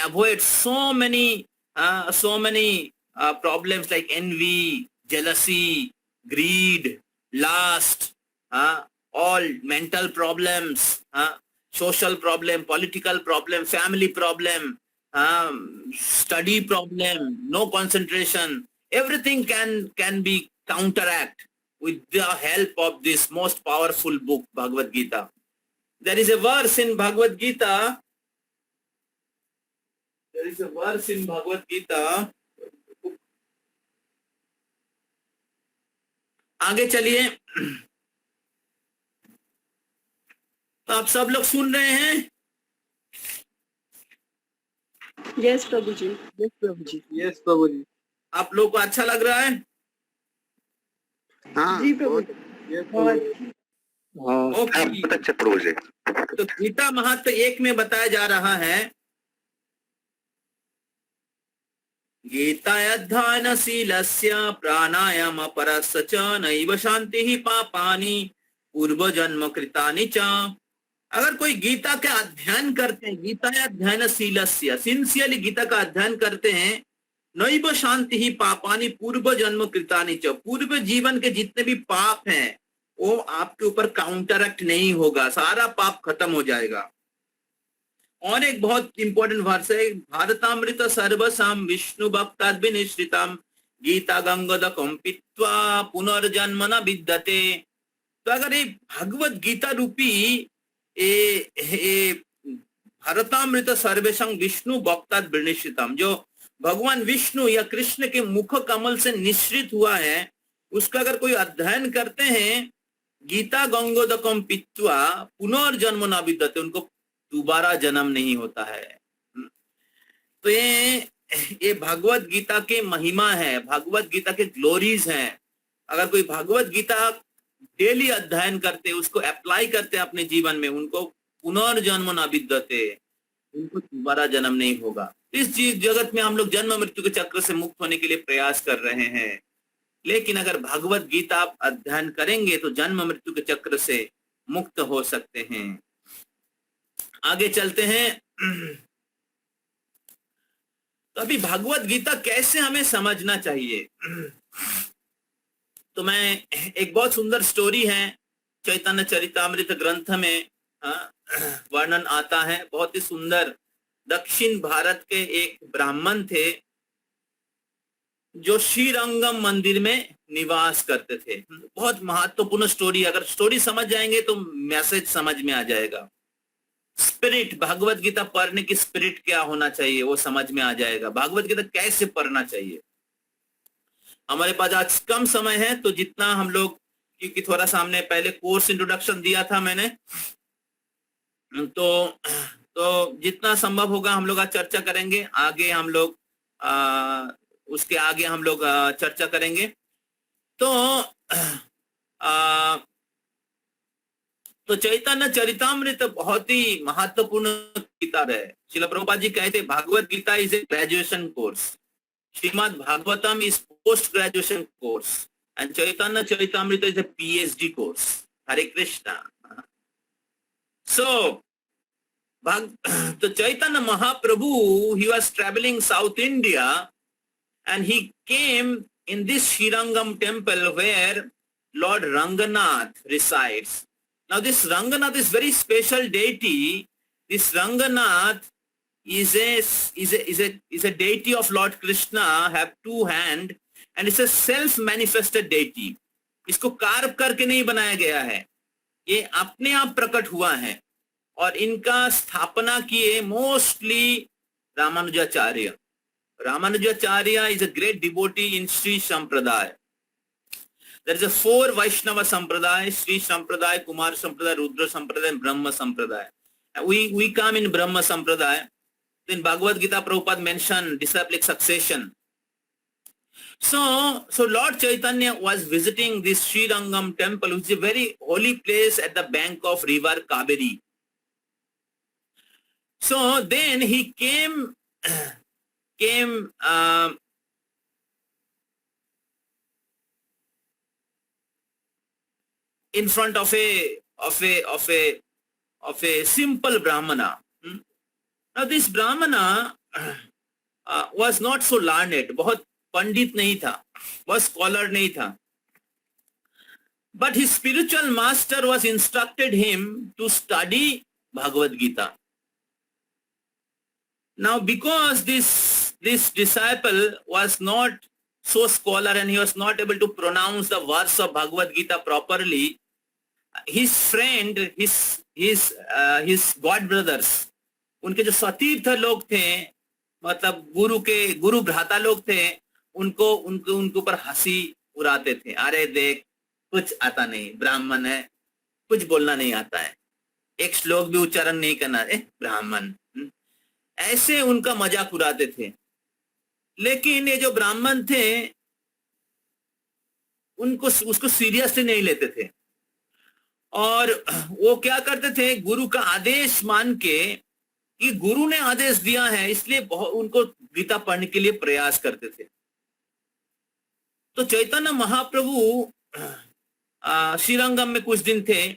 avoid so many problems like envy, jealousy, greed, lust, all mental problems, social problem, political problem, family problem, study problem, no concentration. Everything can be counteract with the help of this most powerful book, Bhagavad Gita. There is a verse in Bhagavad Gita. आगे चलिए। तो आप सब लोग सुन रहे हैं? Yes प्रभु जी। Yes प्रभु जी। Yes प्रभु जी। आप लोग को अच्छा लग रहा है? हाँ जी प्रभु जी। ओके। बहुत अच्छा प्रभु जी। तो गीता महात्म्य 1 में बताया जा रहा है, गीताध्यायनशीलस्य प्राणायाम परस्य च नैव शांति पापानि पूर्व जन्म कृतानि च। अगर कोई गीता का अध्ययन करते हैं, गीताध्यायनशीलस्य, सिंसियरली गीता का अध्ययन करते हैं, नैव शांति पापानि पूर्व जन्म कृतानि च, पूर्व जीवन के जितने भी पाप हैं वो आपके ऊपर काउंटरएक्ट नहीं होगा, सारा पाप खत्म हो जाएगा। और एक बहुत इंपॉर्टेंट वर्स है, भारतामृत सर्वसाम विष्णु भक्ताद् विनिश्रितम गीता गंगोदकम पीत्वा पुनर्जन्म न विद्यते। तो अगर ये भगवत गीता रूपी भारतामृत सर्वेशं विष्णु भक्ताद् विनिश्रितम, जो भगवान विष्णु या कृष्ण के मुख कमल से निश्रित हुआ है, उसका अगर कोई अध्ययन करते हैं, गीता गंगोदकम पीत्वा पुनर्जन्म न विद्यते, उनको दोबारा जन्म नहीं होता है। तो ये भगवत गीता के महिमा है, भगवत गीता के ग्लोरीज हैं। अगर कोई भगवत गीता डेली अध्ययन करते, उसको अप्लाई करते अपने जीवन में, उनको पुनर्जन्म न विद्यते, उनको दोबारा जन्म नहीं होगा। इस जगत में हम लोग जन्म मृत्यु के चक्र से मुक्त होने के लिए प्रयास कर रहे हैं, लेकिन अगर भगवत गीता आप अध्ययन करेंगे तो जन्म मृत्यु के चक्र से मुक्त हो सकते हैं। आगे चलते हैं। तो अभी भगवत गीता कैसे हमें समझना चाहिए, तो मैं एक बहुत सुंदर स्टोरी है चैतन्य चरितामृत ग्रंथ में वर्णन आता है, बहुत ही सुंदर। दक्षिण भारत के एक ब्राह्मण थे, जो श्रीरंगम मंदिर में निवास करते थे। बहुत महत्वपूर्ण स्टोरी, अगर स्टोरी समझ जाएंगे तो मैसेज समझ में आ जाएगा। स्पिरिट, भगवत गीता पढ़ने की स्पिरिट क्या होना चाहिए वो समझ में आ जाएगा। भगवत गीता कैसे पढ़ना चाहिए। हमारे पास आज कम समय है तो जितना हम लोग, क्योंकि थोड़ा सा हमने पहले कोर्स इंट्रोडक्शन दिया था मैंने, तो जितना संभव होगा हम लोग आज चर्चा करेंगे। आगे हम लोग उसके आगे हम लोग चर्चा करेंगे। तो चैतन्य चरितामृत बहुत ही महत्वपूर्ण किताब है। श्रील प्रभुपाद जी कहते Bhagavad Gita is a graduation course, Srimad Bhagavatam is post graduation course and Chaitanya Charitamrita is a PhD course. Hare Krishna. So तो Chaitanya Mahaprabhu, he was traveling South India and he came in this Srirangam temple where Lord Ranganath resides. Now this Ranganath is very special deity. This Ranganath is a deity of Lord Krishna, have two hands, and it's a self-manifested deity. इसको curve करके नहीं बनाया गया है, ये अपने आप प्रकट हुआ है और इनका स्थापना किए mostly Ramanujacharya. Ramanujacharya is a great devotee in Sri Sampradaya. There is a 4 Vaishnava Sampradaya: Sri Sampradaya, Kumar Sampradaya, Rudra Sampradaya, and Brahma Sampradaya. We come in Brahma Sampradaya. In Bhagavad Gita, Prabhupada mentioned disciplic succession. So Lord Chaitanya was visiting this Srirangam temple, which is a very holy place at the bank of river Kaveri. So then he came in front of a simple Brahmana. Now this Brahmana was not so learned, बहुत पंडित नहीं था, बहुत scholar नहीं था. But his spiritual master was instructed him to study Bhagavad Gita. Now because this disciple was not so scholar and he was not able to pronounce the verse of Bhagavad Gita properly, his friend, his god brothers, उनके जो सतीर्थ लोग थे, मतलब गुरु भ्राता लोग थे, उनके ऊपर हंसी उड़ाते थे. अरे देख, कुछ आता नहीं, ब्राह्मण है, कुछ बोलना नहीं आता है, एक श्लोक भी उच्चारण नहीं करना, ब्राह्मण. ऐसे उनका मजाक उड़ाते थे. लेकिन ये जो ब्राह्मण थे उसको सीरियसली नहीं लेते थे और वो क्या करते थे, गुरु का आदेश मान के कि गुरु ने आदेश दिया है इसलिए उनको गीता पढ़ने के लिए प्रयास करते थे. तो चैतन्य महाप्रभु श्रीरंगम में कुछ दिन थे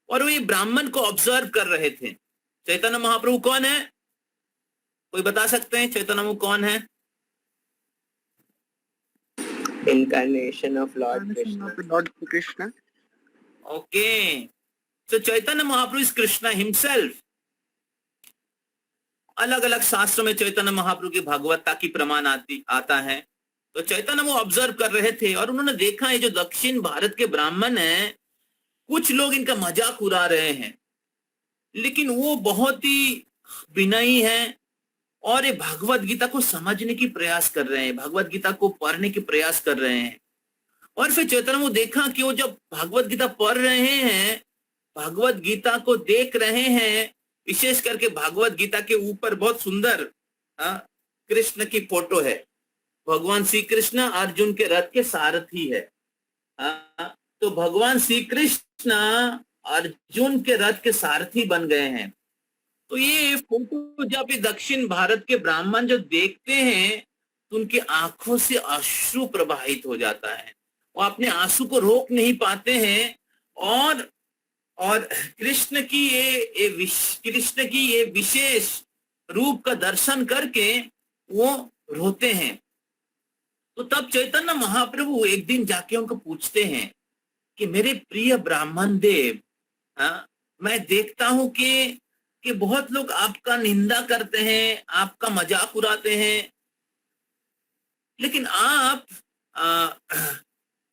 और वो ये ब्राह्मण को ऑब्जर्व कर रहे थे. चैतन्य महाप्रभु कौन है, कोई बता सकते हैं चैतन्य महाप्रभु कौन है? Incarnation of Lord Krishna. Okay, so Chaitanya Mahaprabhu is Krishna himself. अलग अलग शास्त्रों में चैतन्य महाप्रभु की भागवतता की प्रमाण आता है. तो चैतन्य वो ऑब्जर्व कर रहे थे और उन्होंने देखा ये जो दक्षिण भारत के ब्राह्मण हैं, कुछ लोग इनका मजाक उड़ा रहे हैं, लेकिन वो बहुत ही विनयी हैं और ये भागवत गीता को समझने की प्रयास कर रहे हैं, भागवत गीता को पढ़ने की प्रयास कर रहे हैं. और फिर चैतन्य वो देखा कि वो जब भागवत गीता पढ़ रहे हैं, भागवत गीता को देख रहे हैं, विशेष करके भागवत गीता के ऊपर बहुत सुंदर कृष्ण की फोटो है. भगवान श्री कृष्ण अर्जुन के रथ के सारथी है. तो भगवान श्री कृष्ण अर्जुन के रथ के सारथी बन गए हैं. तो ये फोटो जब दक्षिण भारत के ब्राह्मण जो देखते हैं तो उनकी आंखों से अश्रु प्रवाहित हो जाता है, वो अपने आंसू को रोक नहीं पाते हैं और कृष्ण की ये विशेष रूप का दर्शन करके वो रोते हैं. तो तब चैतन्य महाप्रभु एक दिन जाके उनको पूछते हैं कि मेरे प्रिय ब्राह्मण देव, मैं देखता हूं कि बहुत लोग आपका निंदा करते हैं, आपका मजाक उड़ाते हैं, लेकिन आप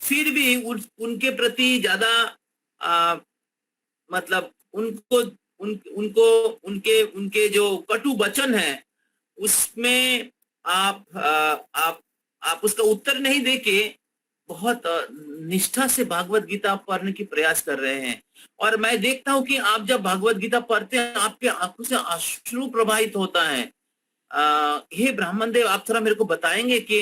फिर भी उनके प्रति ज्यादा मतलब उनको उनके जो कटु वचन है उसमें आप उसका उत्तर नहीं देके बहुत निष्ठा से भागवत गीता पढ़ने की प्रयास कर रहे हैं। और मैं देखता हूं कि आप जब भागवत गीता पढ़ते हैं आपके आंखों से अश्रु प्रवाहित होता है। हे ब्राह्मण देव, आप थोड़ा मेरे को बताएंगे कि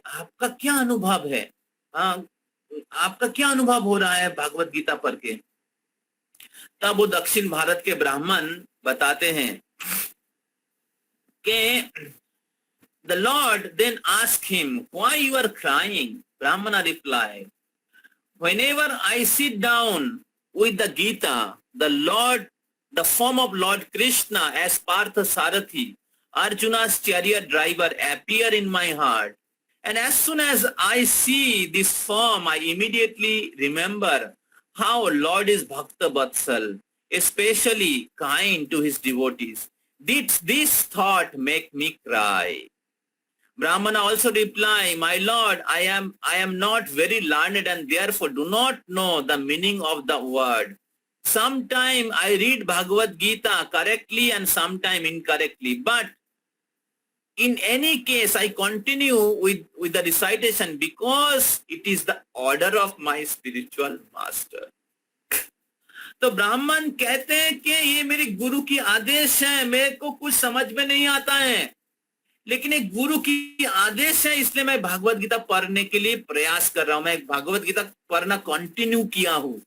आपका क्या अनुभव है, आपका क्या अनुभव हो रहा है भागवत गीता पढ़ के? तब वो दक्षिण भारत के ब्राह्मण बताते हैं कि the Lord then asked him, why you are crying? Brahmana replied, whenever I sit down with the Gita, the form of Lord Krishna as Partha Sarathi, Arjuna's chariot driver, appear in my heart. And as soon as I see this form, I immediately remember how Lord is Bhakta Vatsal, especially kind to his devotees. This thought make me cry. Brahmana also reply, my lord, I am not very learned and therefore do not know the meaning of the word. Sometime I read Bhagavad Gita correctly and sometime incorrectly. But in any case, I continue with the recitation because it is the order of my spiritual master. तो ब्राह्मण कहते हैं कि ये मेरे गुरु की आदेश है, मेरे को कुछ समझ में नहीं आता है, लेकिन एक गुरु की आदेश है, इसलिए मैं भागवत गीता पढ़ने के लिए प्रयास कर रहा हूं। मैं भागवत गीता पढ़ना कंटिन्यू किया हूं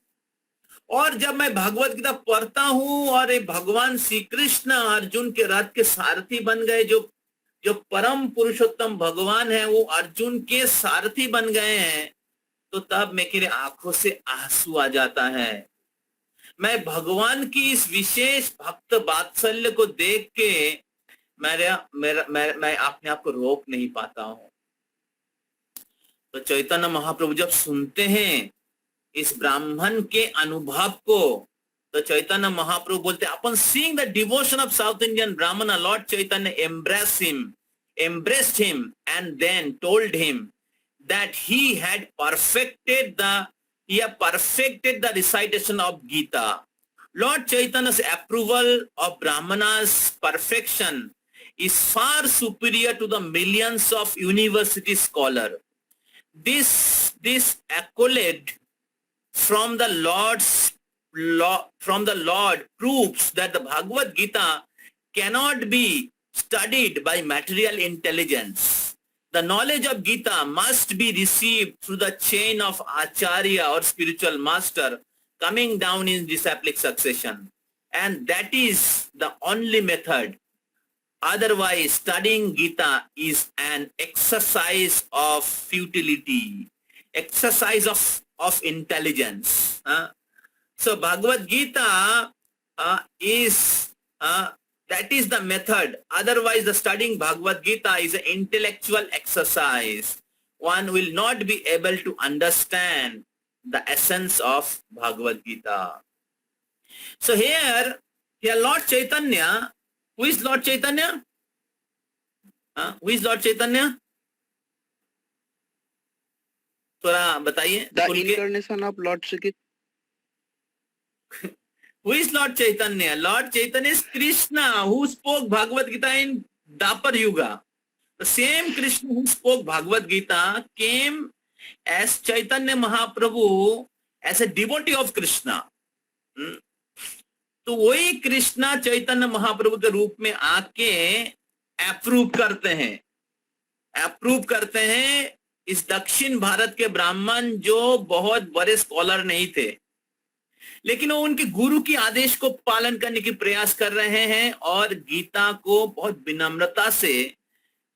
और जब मैं भागवत गीता पढ़ता हूं और भगवान श्री कृष्ण अर्जुन के रथ के सारथी बन गए, जो परम पुरुषोत्तम भगवान है वो अर्जुन के सारथी बन गए हैं, तो तब मेरे आंखों से आंसू आ जाता है। मैं भगवान की इस विशेष भक्त वात्सल्य को देख के मैं अपने आप को रोक नहीं पाता हूं। तो चैतन्य महाप्रभु जब सुनते हैं इस ब्राह्मण के अनुभव को, तो चैतन्य महाप्रभु बोलते हैं, upon seeing the devotion of South Indian Brahmin, Lord Chaitanya embraced him and then told him that he had perfected the recitation of Gita. Lord Chaitanya's approval of Brahmana's perfection is far superior to the millions of university scholars. This accolade from the Lord proves that the Bhagavad Gita cannot be studied by material intelligence. The knowledge of Gita must be received through the chain of Acharya or spiritual master coming down in disciplic succession. And that is the only method. Otherwise, studying Gita is an exercise of futility, exercise of intelligence. So Bhagavad Gita that is the method. Otherwise, the studying Bhagavad Gita is an intellectual exercise. One will not be able to understand the essence of Bhagavad Gita. So here Lord Chaitanya, who is Lord Chaitanya? Who is Lord Chaitanya? थोड़ा बताइए। The incarnation of Lord Shri Krishna. Who is Lord Chaitanya? Lord Chaitanya is Krishna who spoke Bhagavad Gita in Dapar Yuga. The same Krishna who spoke Bhagavad Gita came as Chaitanya Mahaprabhu as a devotee of Krishna. तो वही कृष्णा चैतन्य महाप्रभु के रूप में आके approve करते हैं इस दक्षिण भारत के ब्राह्मण जो बहुत बड़े स्कॉलर नहीं थे, लेकिन वो उनके गुरु की आदेश को पालन करने की प्रयास कर रहे हैं और गीता को बहुत विनम्रता से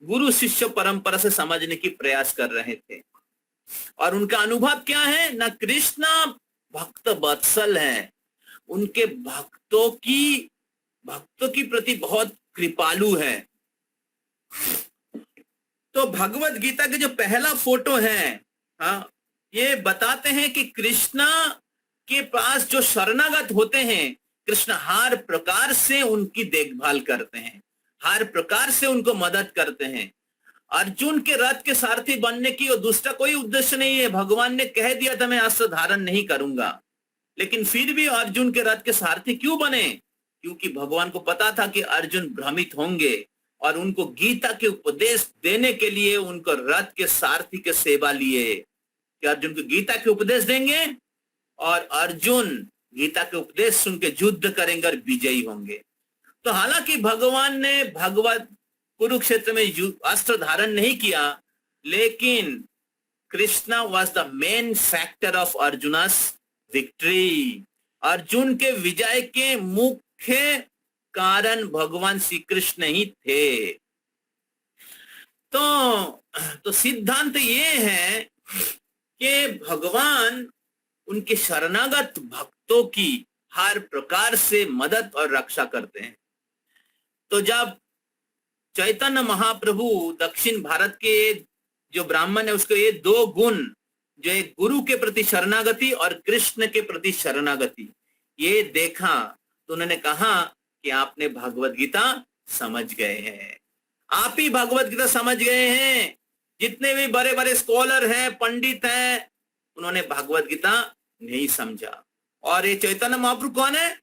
गुरु शिष्य परंपरा से समझने की प्रयास कर रहे थे। और उनका अनुभव क्या है? न कृष्ण भक्त वत्सल है, उनके भक्तों की प्रति बहुत कृपालु है। तो भगवत गीता के जो पहला फोटो है, ये बताते हैं कि कृष्णा के पास जो शरणागत होते हैं, कृष्ण हर प्रकार से उनकी देखभाल करते हैं, हर प्रकार से उनको मदद करते हैं। अर्जुन के रथ के सारथी बनने की और दूसरा कोई उद्देश्य नहीं है। भगवान ने कह दिया था मैं अस्त्र धारण नहीं करूंगा, लेकिन फिर भी अर्जुन के रथ के सारथी क्यों बने? क्योंकि भगवान को पता था कि अर्जुन भ्रमित होंगे और उनको गीता के उपदेश देने के लिए उनको रथ के सारथी के सेवा लिए कि अर्जुन को गीता के उपदेश देंगे और अर्जुन गीता के उपदेश सुन के युद्ध करेंगे और विजयी होंगे। तो हालांकि भगवान ने भगवत कुरुक्षेत्र में अस्त्र धारण नहीं किया, लेकिन Krishna was the main factor of Arjuna's victory. Arjun के विजय के मुख्य कारण भगवान श्री कृष्ण ही थे। तो सिद्धांत ये है कि भगवान उनके शरणागत भक्तों की हर प्रकार से मदद और रक्षा करते हैं। तो जब चैतन्य महाप्रभु दक्षिण भारत के जो ब्राह्मण है उसको ये दो गुण, जो एक गुरु के प्रति शरणागति और कृष्ण के प्रति शरणागति, ये देखा तो उन्होंने कहा कि आपने भगवत गीता समझ गए हैं, आप ही भगवत गीता समझ गए हैं। जितने भी बड़े बड़े स्कॉलर हैं, पंडित हैं, उन्होंने भगवत गीता नहीं समझा। और ये चैतन्य महाप्रभु कौन है?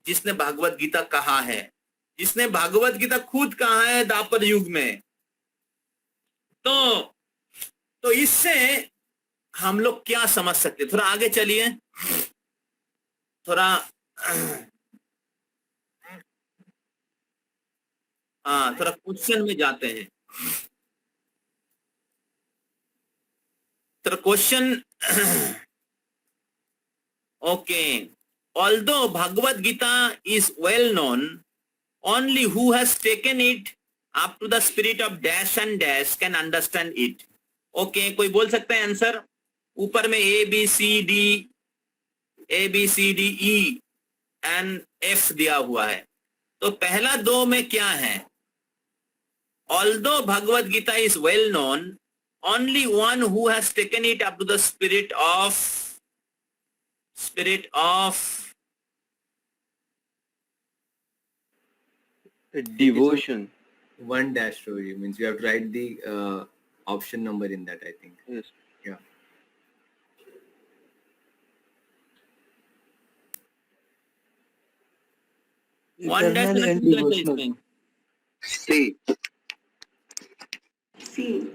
जिसने भगवत गीता कहा है, जिसने भगवत गीता खुद कहा है द्वापर युग में। तो इससे हम लोग क्या समझ सकते? थोड़ा आगे चलिए, थोड़ा थोड़ा क्वेश्चन में जाते हैं। थोड़ा question okay, although Bhagavad Gita is well known, only who has taken it up to the spirit of dash and dash can understand it. Okay, कोई बोल सकता है आंसर? ऊपर में A B C D E and F दिया हुआ है, तो पहला दो में क्या है? Although Bhagavad Gita is well known, only one who has taken it up to the spirit of devotion. One dash story means you have to write the option number in that, I think. Yes. Yeah. One dash Eternal and devotional. C. C.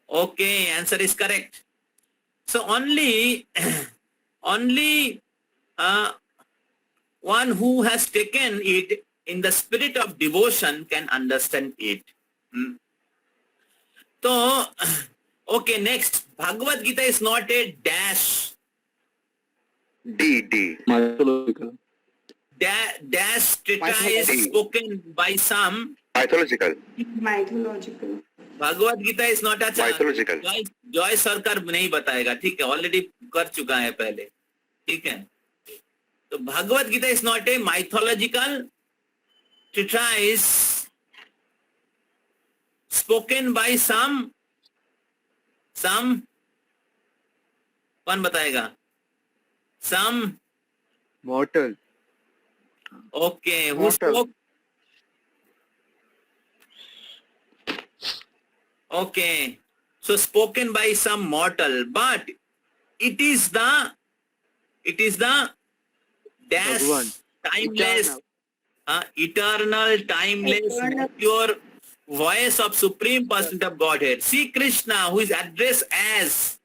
Okay, answer is correct. So only one who has taken it in the spirit of devotion can understand it. So, okay, next. Bhagavad Gita is not a dash. D. Mythological. Dash treatise is spoken by some. Mythological. Mythological. Bhagavad Gita is not अच्छा। Mythological. Joy Sarkar नहीं बताएगा, ठीक है, already कर चुका है पहले, ठीक है। तो Bhagavad Gita is not a mythological treatise spoken by some कौन बताएगा? Some Mortal. Okay, who spoke? Okay, so spoken by some mortal, but it is the dash, Bhagwan. timeless, eternal, timeless, Eternal. pure voice of Supreme Person of Godhead. See Krishna, who is addressed as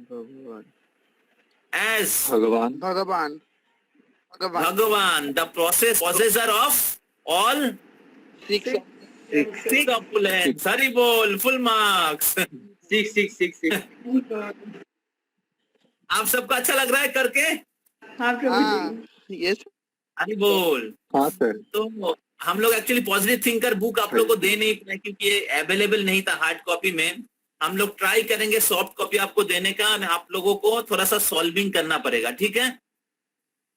Bhagwan. Bhagavan. Bhagavan, the possessor of all Six. six opulence. Hari bol, full marks. Six. आप सबको अच्छा लग रहा है करके? हाँ प्रभु जी। Yes. Hari बोल। हाँ सर. तो हम लोग एक्चुअली पॉजिटिव थिंकर बुक आप लोग को दे नहीं पाए क्योंकि ये अवेलेबल नहीं था हार्ड कॉपी में। हम लोग ट्राई करेंगे सॉफ्ट कॉपी आपको देने का, और आप लोगों को थोड़ा सा सॉल्विंग करना पड़ेगा, ठीक है?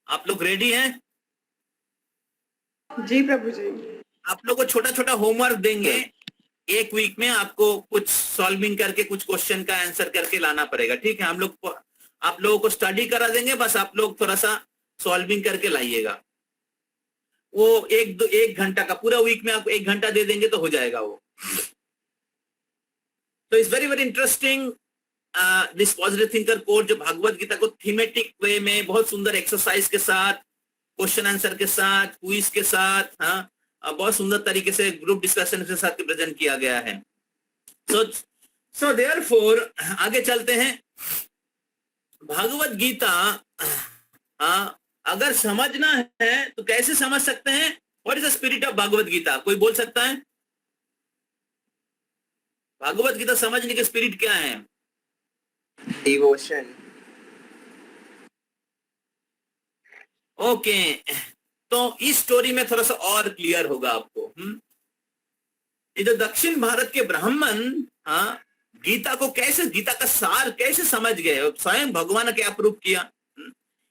आप लोग रेडी हैं? जी प्रभु जी। आप लोग को छोटा छोटा होमवर्क देंगे, एक वीक में आपको कुछ सॉल्विंग करके कुछ क्वेश्चन का आंसर करके लाना पड़ेगा, ठीक है? हम लोग आप लोगों को स्टडी करा देंगे, बस आप लोग थोड़ा सा सॉल्विंग करके लाइएगा। वो एक घंटा का, पूरा वीक में आपको 1 घंटा दे देंगे तो हो जाएगा वो। तो it's very very interesting this positive thinker course, जो भागवत गीता को थीमेटिक वे में बहुत सुंदर एक्सरसाइज के साथ, क्वेश्चन आंसर के साथ, क्विज के साथ, हाँ, बहुत सुंदर तरीके से ग्रुप डिस्कशन के साथ प्रेजेंट किया गया है। सो देयरफॉर आगे चलते हैं। भागवत गीता अगर समझना है तो कैसे समझ सकते हैं? What is the spirit of Bhagavad Gita? कोई बोल सकता है? भागवत गीता समझने के स्पिरिट क्या है? डिवोशन। ओके, तो इस स्टोरी में थोड़ा सा और क्लियर होगा आपको। ये जो दक्षिण भारत के ब्राह्मण गीता को कैसे, गीता का सार कैसे समझ गए, स्वयं भगवान ने क्या प्रूव किया?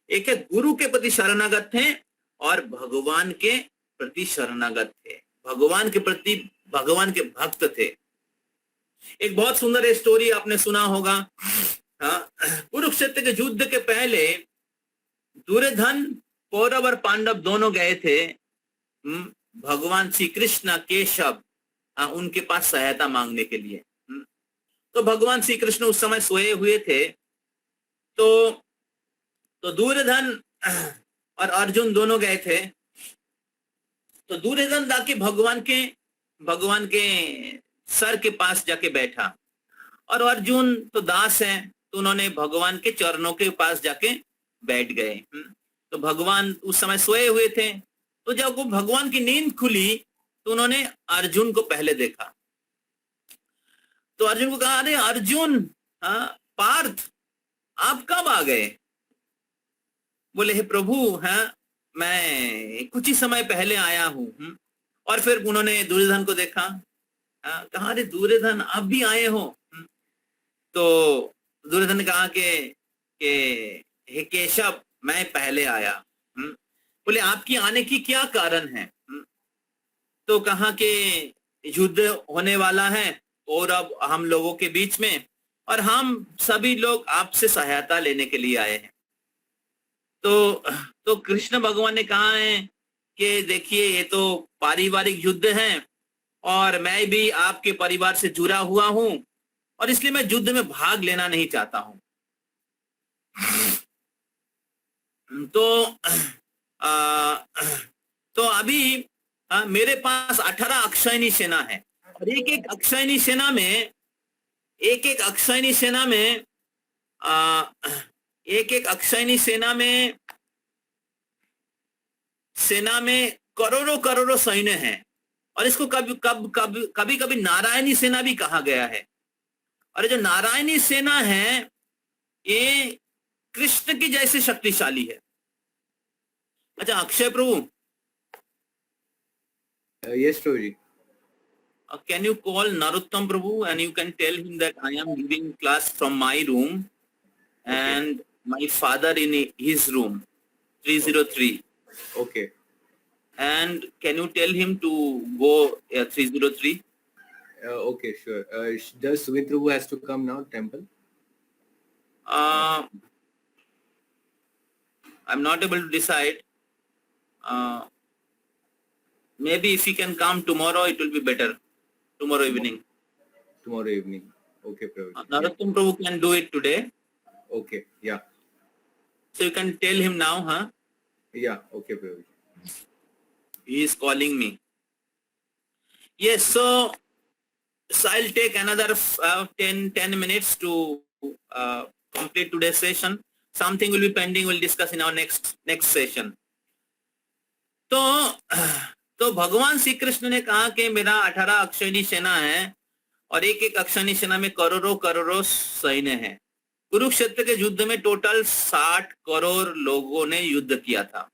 एक है गुरु के प्रति शरणागत थे और भगवान के प्रति शरणागत थे, भगवान के प्रति भगवान के भक्त थे। एक बहुत सुंदर स्टोरी आपने सुना होगा। कुरुक्षेत्र के युद्ध के पहले दुर्योधन, कौरव और पांडव दोनों गए थे भगवान श्री कृष्ण केशव उनके पास सहायता मांगने के लिए। तो भगवान श्री कृष्ण उस समय सोए हुए थे। तो दुर्योधन और अर्जुन दोनों गए थे। तो दुर्योधन जाके भगवान के सर के पास जाके बैठा, और अर्जुन तो दास है, तो उन्होंने भगवान के चरणों के पास जाके बैठ गए। तो भगवान उस समय सोए हुए थे। तो जब वो भगवान की नींद खुली तो उन्होंने अर्जुन को पहले देखा। तो अर्जुन को कहा, अरे अर्जुन, पार्थ, आप कब आ गए? बोले, हे प्रभु, मैं कुछ ही समय पहले आया हूं। और फिर उन्होंने दुर्योधन को देखा, कहा, अरे दुर्योधन, आप भी आए हो? तो दुर्योधन ने कहा कि हे केशव, मैं पहले आया। बोले, आपकी आने की क्या कारण है? तो कहा कि युद्ध होने वाला है और अब हम लोगों के बीच में, और हम सभी लोग आपसे सहायता लेने के लिए आए हैं। तो कृष्ण भगवान ने कहा है कि देखिए, ये तो पारिवारिक युद्ध है और मैं भी आपके परिवार से जुड़ा हुआ हूं, और इसलिए मैं युद्ध में भाग लेना नहीं चाहता हूं। तो अभी मेरे पास 18 अक्षयनी सेना है, और एक एक अक्षयनी सेना में करोड़ों सैन्य हैं, और इसको कभी नारायणी सेना भी कहा गया है। और जो नारायणी सेना है, ये कृष्ण की जैसे शक्तिशाली है। अच्छा, अक्षय प्रभु, yes, Prabhuji. Can you call Narottam Prabhu and you can tell him that I am giving class from my room and my father in his room, 303. Okay. And can you tell him to go 303? Okay, sure. Does Sumit Prabhu has to come now, temple? I'm not able to decide. Maybe if he can come tomorrow, it will be better. Tomorrow evening. Tomorrow evening. Okay, Prabhuji. Narottam Prabhu can do it today. Okay, yeah. So you can tell him now, huh? Yeah, okay, Prabhuji. He is calling me. Yes, so I'll take another 10 minutes to complete today's session. Something will be pending, we'll discuss in our next session. तो भगवान श्री कृष्ण ने कहा कि मेरा 18 अक्षयनी सेना है, और एक एक अक्षयनी सेना में करोड़ों सैन्य है। कुरुक्षेत्र के युद्ध में टोटल 60 करोड़ लोगों ने युद्ध किया था।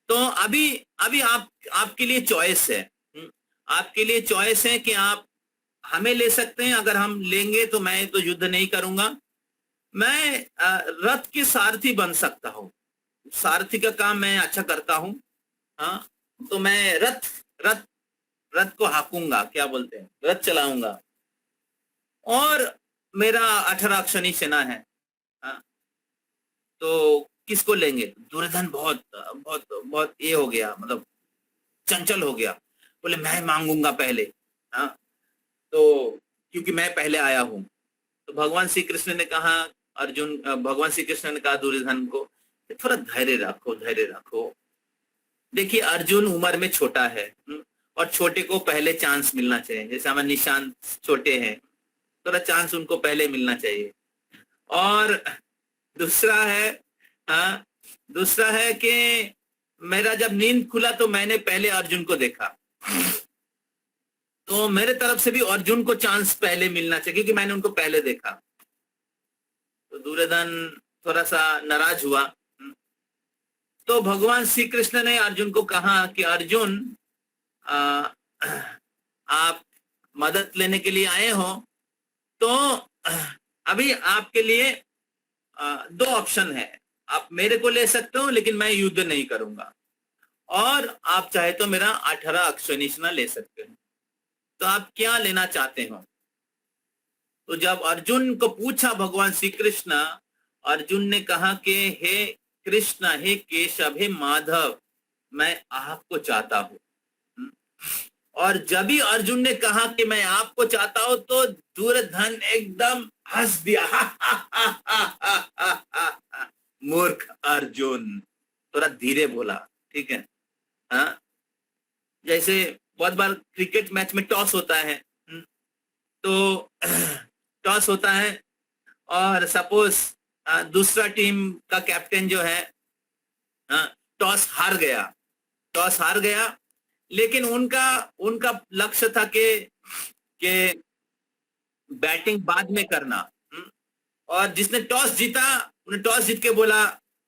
तो अभी आपके लिए चॉइस है। आपके लिए चॉइस है कि आप हमें ले सकते हैं। अगर हम लेंगे तो मैं तो युद्ध नहीं करूंगा, मैं रथ के सारथी बन सकता हूं। सारथी का काम मैं अच्छा करता हूं। तो मैं रथ को हाकूंगा, क्या बोलते हैं, रथ चलाऊंगा, और मेरा 18 अक्षयनी सेना है। तो किसको लेंगे? दुर्योधन बहुत बहुत बहुत ये हो गया, मतलब चंचल हो गया, बोले मैं मांगूंगा पहले, हाँ, तो क्योंकि मैं पहले आया हूं। तो भगवान श्री कृष्ण ने कहा, भगवान श्री कृष्ण ने कहा दुर्योधन को, थोड़ा धैर्य रखो, धैर्य रखो। देखिए अर्जुन उम्र में छोटा है, और छोटे को पहले चांस मिलना चाहिए। जैसे हमारे निशांत छोटे हैं, थोड़ा चांस उनको पहले मिलना चाहिए। और दूसरा है, हाँ, दूसरा है कि मेरा जब नींद खुला तो मैंने पहले अर्जुन को देखा, तो मेरे तरफ से भी अर्जुन को चांस पहले मिलना चाहिए क्योंकि मैंने उनको पहले देखा। तो दुर्योधन थोड़ा सा नाराज हुआ। तो भगवान श्री कृष्ण ने अर्जुन को कहा कि अर्जुन, आप मदद लेने के लिए आए हो, तो अभी आपके लिए दो ऑप्शन है। आप मेरे को ले सकते हो लेकिन मैं युद्ध नहीं करूंगा, और आप चाहे तो मेरा 18 अक्षनिशना ले सकते हो। तो आप क्या लेना चाहते हो? तो जब अर्जुन को पूछा भगवान श्री कृष्ण, अर्जुन ने कहा कि हे कृष्ण, हे केशव, हे माधव, मैं आपको चाहता हूं। और जब भी अर्जुन ने कहा कि मैं आपको चाहता हूं, तो दुर्योधन एकदम हंस दिया। मूर्ख अर्जुन, थोड़ा धीरे बोला, ठीक है? हाँ, जैसे बहुत बार क्रिकेट मैच में टॉस होता है, तो टॉस होता है और सपोज दूसरा टीम का कैप्टन जो है टॉस हार गया, लेकिन उनका लक्ष्य था कि बैटिंग बाद में करना, और जिसने टॉस जीता उन्हें टॉस जीत के बोला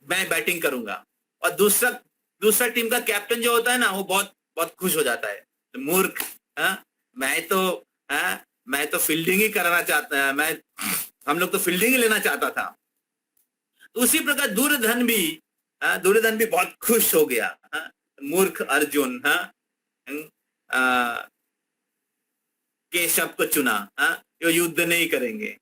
मैं बैटिंग करूंगा, और दूसरा टीम का कैप्टन जो होता है ना, वो बहुत बहुत खुश हो जाता है। तो मूर्ख, मैं तो फील्डिंग ही करना चाहता है, हम लोग तो फील्डिंग ही लेना चाहता था। तो उसी प्रकार दुर्योधन भी बहुत खुश हो गया। मूर्ख अर्जुन, केशव को चुना, जो युद्ध नहीं करेंगे।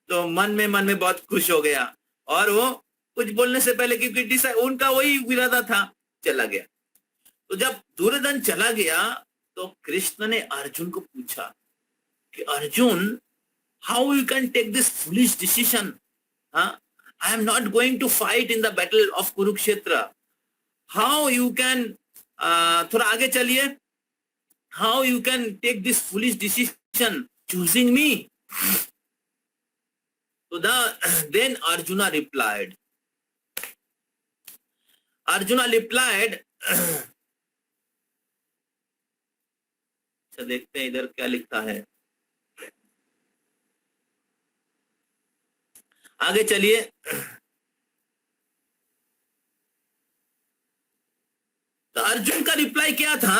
तो मन में बहुत खुश हो गया, और वो कुछ बोलने से पहले, क्योंकि उनका वही इरादा था, चला गया। तो जब दुर्योधन चला गया तो कृष्ण ने अर्जुन को पूछा कि Arjun, how you can take this foolish decision? I am not going to fight in the battle of Kurukshetra. How you can, थोड़ा आगे चलिए, how you can take this foolish decision choosing me? So then Arjuna replied, अच्छा देखते हैं इधर क्या लिखता है, आगे चलिए। तो अर्जुन का रिप्लाई क्या था?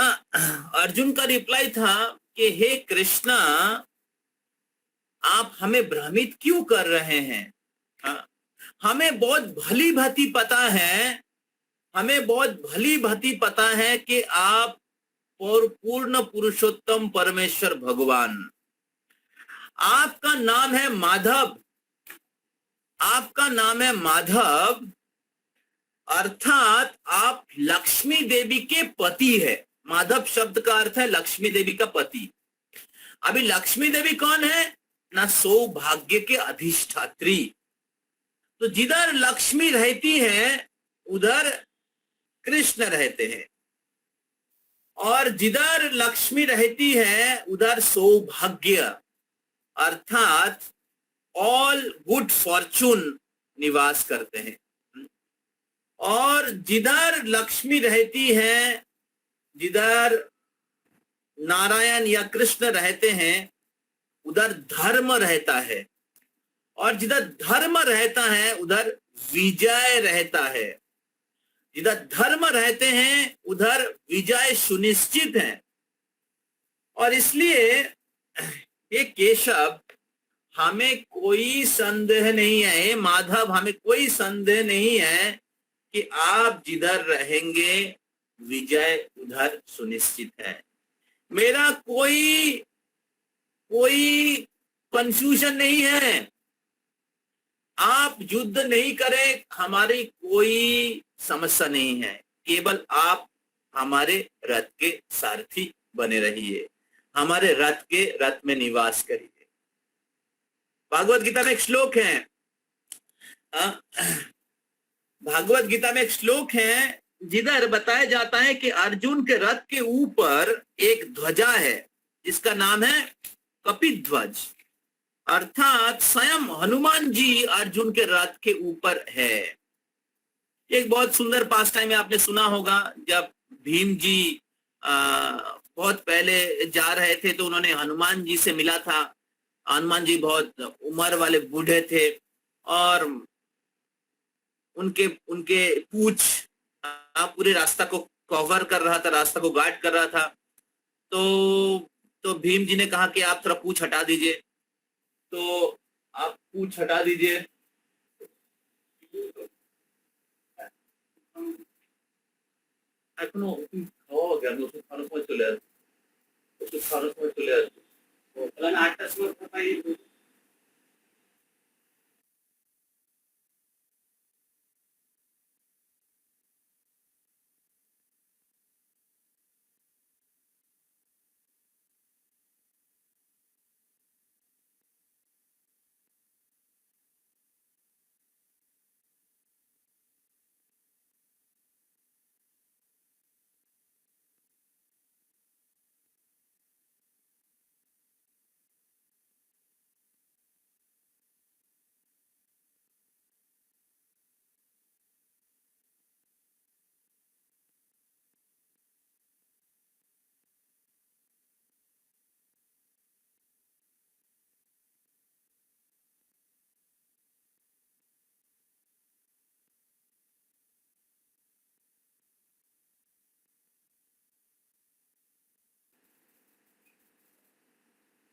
अर्जुन का रिप्लाई था कि हे कृष्णा, आप हमें भ्रमित क्यों कर रहे हैं? हमें बहुत भली भांति पता है कि आप पूर्ण पुरुषोत्तम परमेश्वर भगवान, आपका नाम है माधव, अर्थात आप लक्ष्मी देवी के पति है। माधव शब्द का अर्थ है लक्ष्मी देवी का पति। अभी लक्ष्मी देवी कौन है? ना सौभाग्य के अधिष्ठात्री। तो जिधर लक्ष्मी रहती है उधर कृष्ण रहते हैं, और जिधर लक्ष्मी रहती है उधर सौभाग्य अर्थात ऑल गुड फॉर्चून निवास करते हैं। और जिधर लक्ष्मी रहती है, जिधर नारायण या कृष्ण रहते हैं, उधर धर्म रहता है, और जिधर धर्म रहता है उधर विजय रहता है। जिधर धर्म रहते हैं उधर विजय सुनिश्चित है। और इसलिए ये केशव, हमें कोई संदेह नहीं है, माधव, हमें कोई संदेह नहीं है कि आप जिधर रहेंगे विजय उधर सुनिश्चित है। मेरा कोई कंफ्यूजन नहीं है आप युद्ध नहीं करें, हमारी कोई समस्या नहीं है, केवल आप हमारे रथ के सारथी बने रहिए, हमारे रथ में निवास करिए। भागवत गीता में एक श्लोक है, भागवत गीता में एक श्लोक है जिधर बताया जाता है कि अर्जुन के रथ के ऊपर एक ध्वजा है जिसका नाम है कपिध्वज, अर्थात स्वयं हनुमान जी अर्जुन के रथ के ऊपर है। एक बहुत सुंदर पास टाइम आपने सुना होगा, जब भीम जी बहुत पहले जा रहे थे तो उन्होंने हनुमान जी से मिला था। हनुमान जी बहुत उम्र वाले बूढ़े थे और उनके उनके पूछ पूरे रास्ता को कवर कर रहा था, रास्ता को गार्ड कर रहा था। तो भीम जी ने कहा कि आप थोड़ा पूछ हटा दीजिए, तो आप पूछ हटा दीजिए। এখনো খাওয়া গেল, ওষুধ খাওয়ার সময় চলে আসবে, ওষুধ খাওয়ার সময় চলে আসবে, তাহলে 8টার সময় পাই।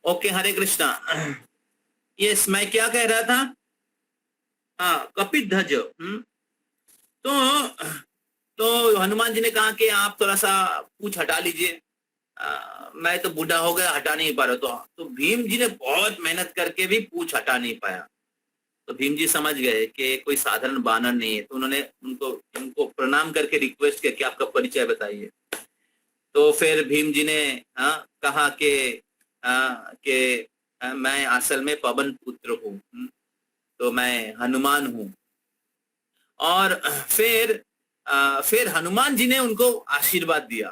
ओके, हरे कृष्णा। यस, मैं क्या कह रहा था? हाँ, कपिध्वज। तो हनुमान जी ने कहा कि आप थोड़ा सा पूछ हटा लीजिए, मैं तो बूढ़ा हो गया, हटा नहीं पा रहा। तो भीम जी ने बहुत मेहनत करके भी पूछ हटा नहीं पाया। तो भीम जी समझ गए कि कोई साधारण बानर नहीं है, तो उन्होंने उनको प्रणाम करके रिक्वेस्ट किया कि आपका परिचय बताइए। तो फिर भीम जी ने कहा कि मैं असल में पवन पुत्र हूँ, तो मैं हनुमान हूँ। और फिर हनुमान जी ने उनको आशीर्वाद दिया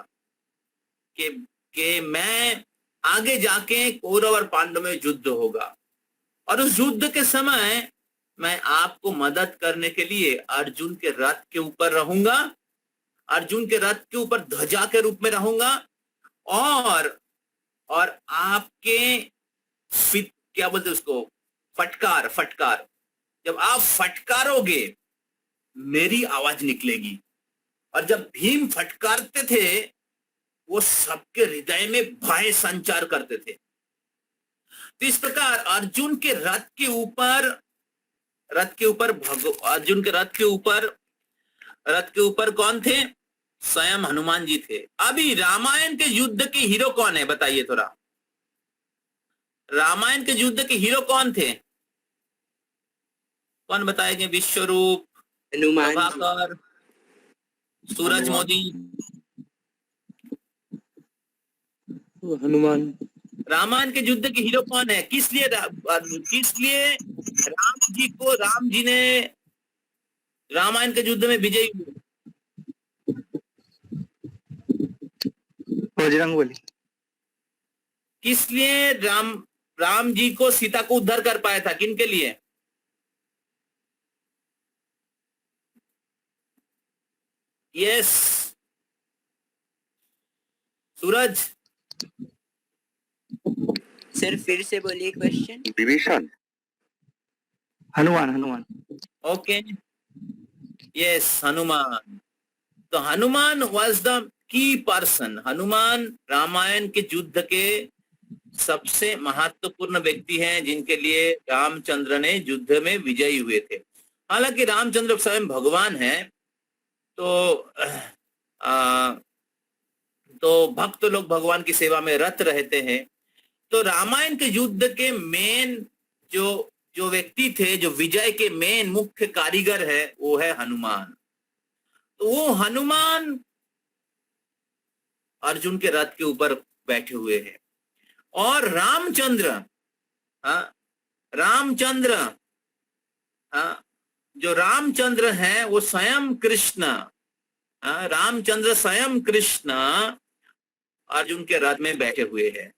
कि मैं आगे जाके कौरव और पांडव में युद्ध होगा, और उस युद्ध के समय मैं आपको मदद करने के लिए अर्जुन के रथ के ऊपर रहूंगा, अर्जुन के रथ के ऊपर ध्वजा के रूप में रहूंगा, और आपके क्या बोलते उसको, फटकार, जब आप फटकारोगे मेरी आवाज निकलेगी। और जब भीम फटकारते थे वो सबके हृदय में भय संचार करते थे। तो इस प्रकार अर्जुन के रथ के ऊपर अर्जुन के रथ के ऊपर कौन थे? स्वयं हनुमान जी थे। अभी रामायण के युद्ध के हीरो कौन है, बताइए थोड़ा। रामायण के युद्ध के हीरो कौन थे? कौन बताएंगे? विश्वरूप, हनुमान, प्रभाकर, सूरज मोदी। हनुमान। रामायण के युद्ध के हीरो कौन है? किस लिए राम जी ने रामायण के युद्ध में विजयी हुए? बजरंगबली। किस लिए राम जी को सीता को उद्धार कर पाया था? किन के लिए? यस, सूरज। सर फिर से बोलिए question. Vibhishan. Hanuman. Okay, yes, Hanuman. तो Hanuman was the key person. Hanuman Ramayan के युद्ध के सबसे महत्वपूर्ण व्यक्ति हैं जिनके लिए रामचंद्र ने युद्ध में विजयी हुए थे। हालांकि रामचंद्र स्वयं भगवान है, तो भक्त लोग भगवान की सेवा में रत रहते हैं। तो रामायण के युद्ध के मेन जो जो व्यक्ति थे, जो विजय के मेन मुख्य कारीगर है, वो है हनुमान। तो वो हनुमान अर्जुन के रथ के ऊपर बैठे हुए हैं और रामचंद्र, रामचंद्र, जो रामचंद्र है वो स्वयं कृष्ण, रामचंद्र स्वयं कृष्ण अर्जुन के रथ में बैठे हुए हैं।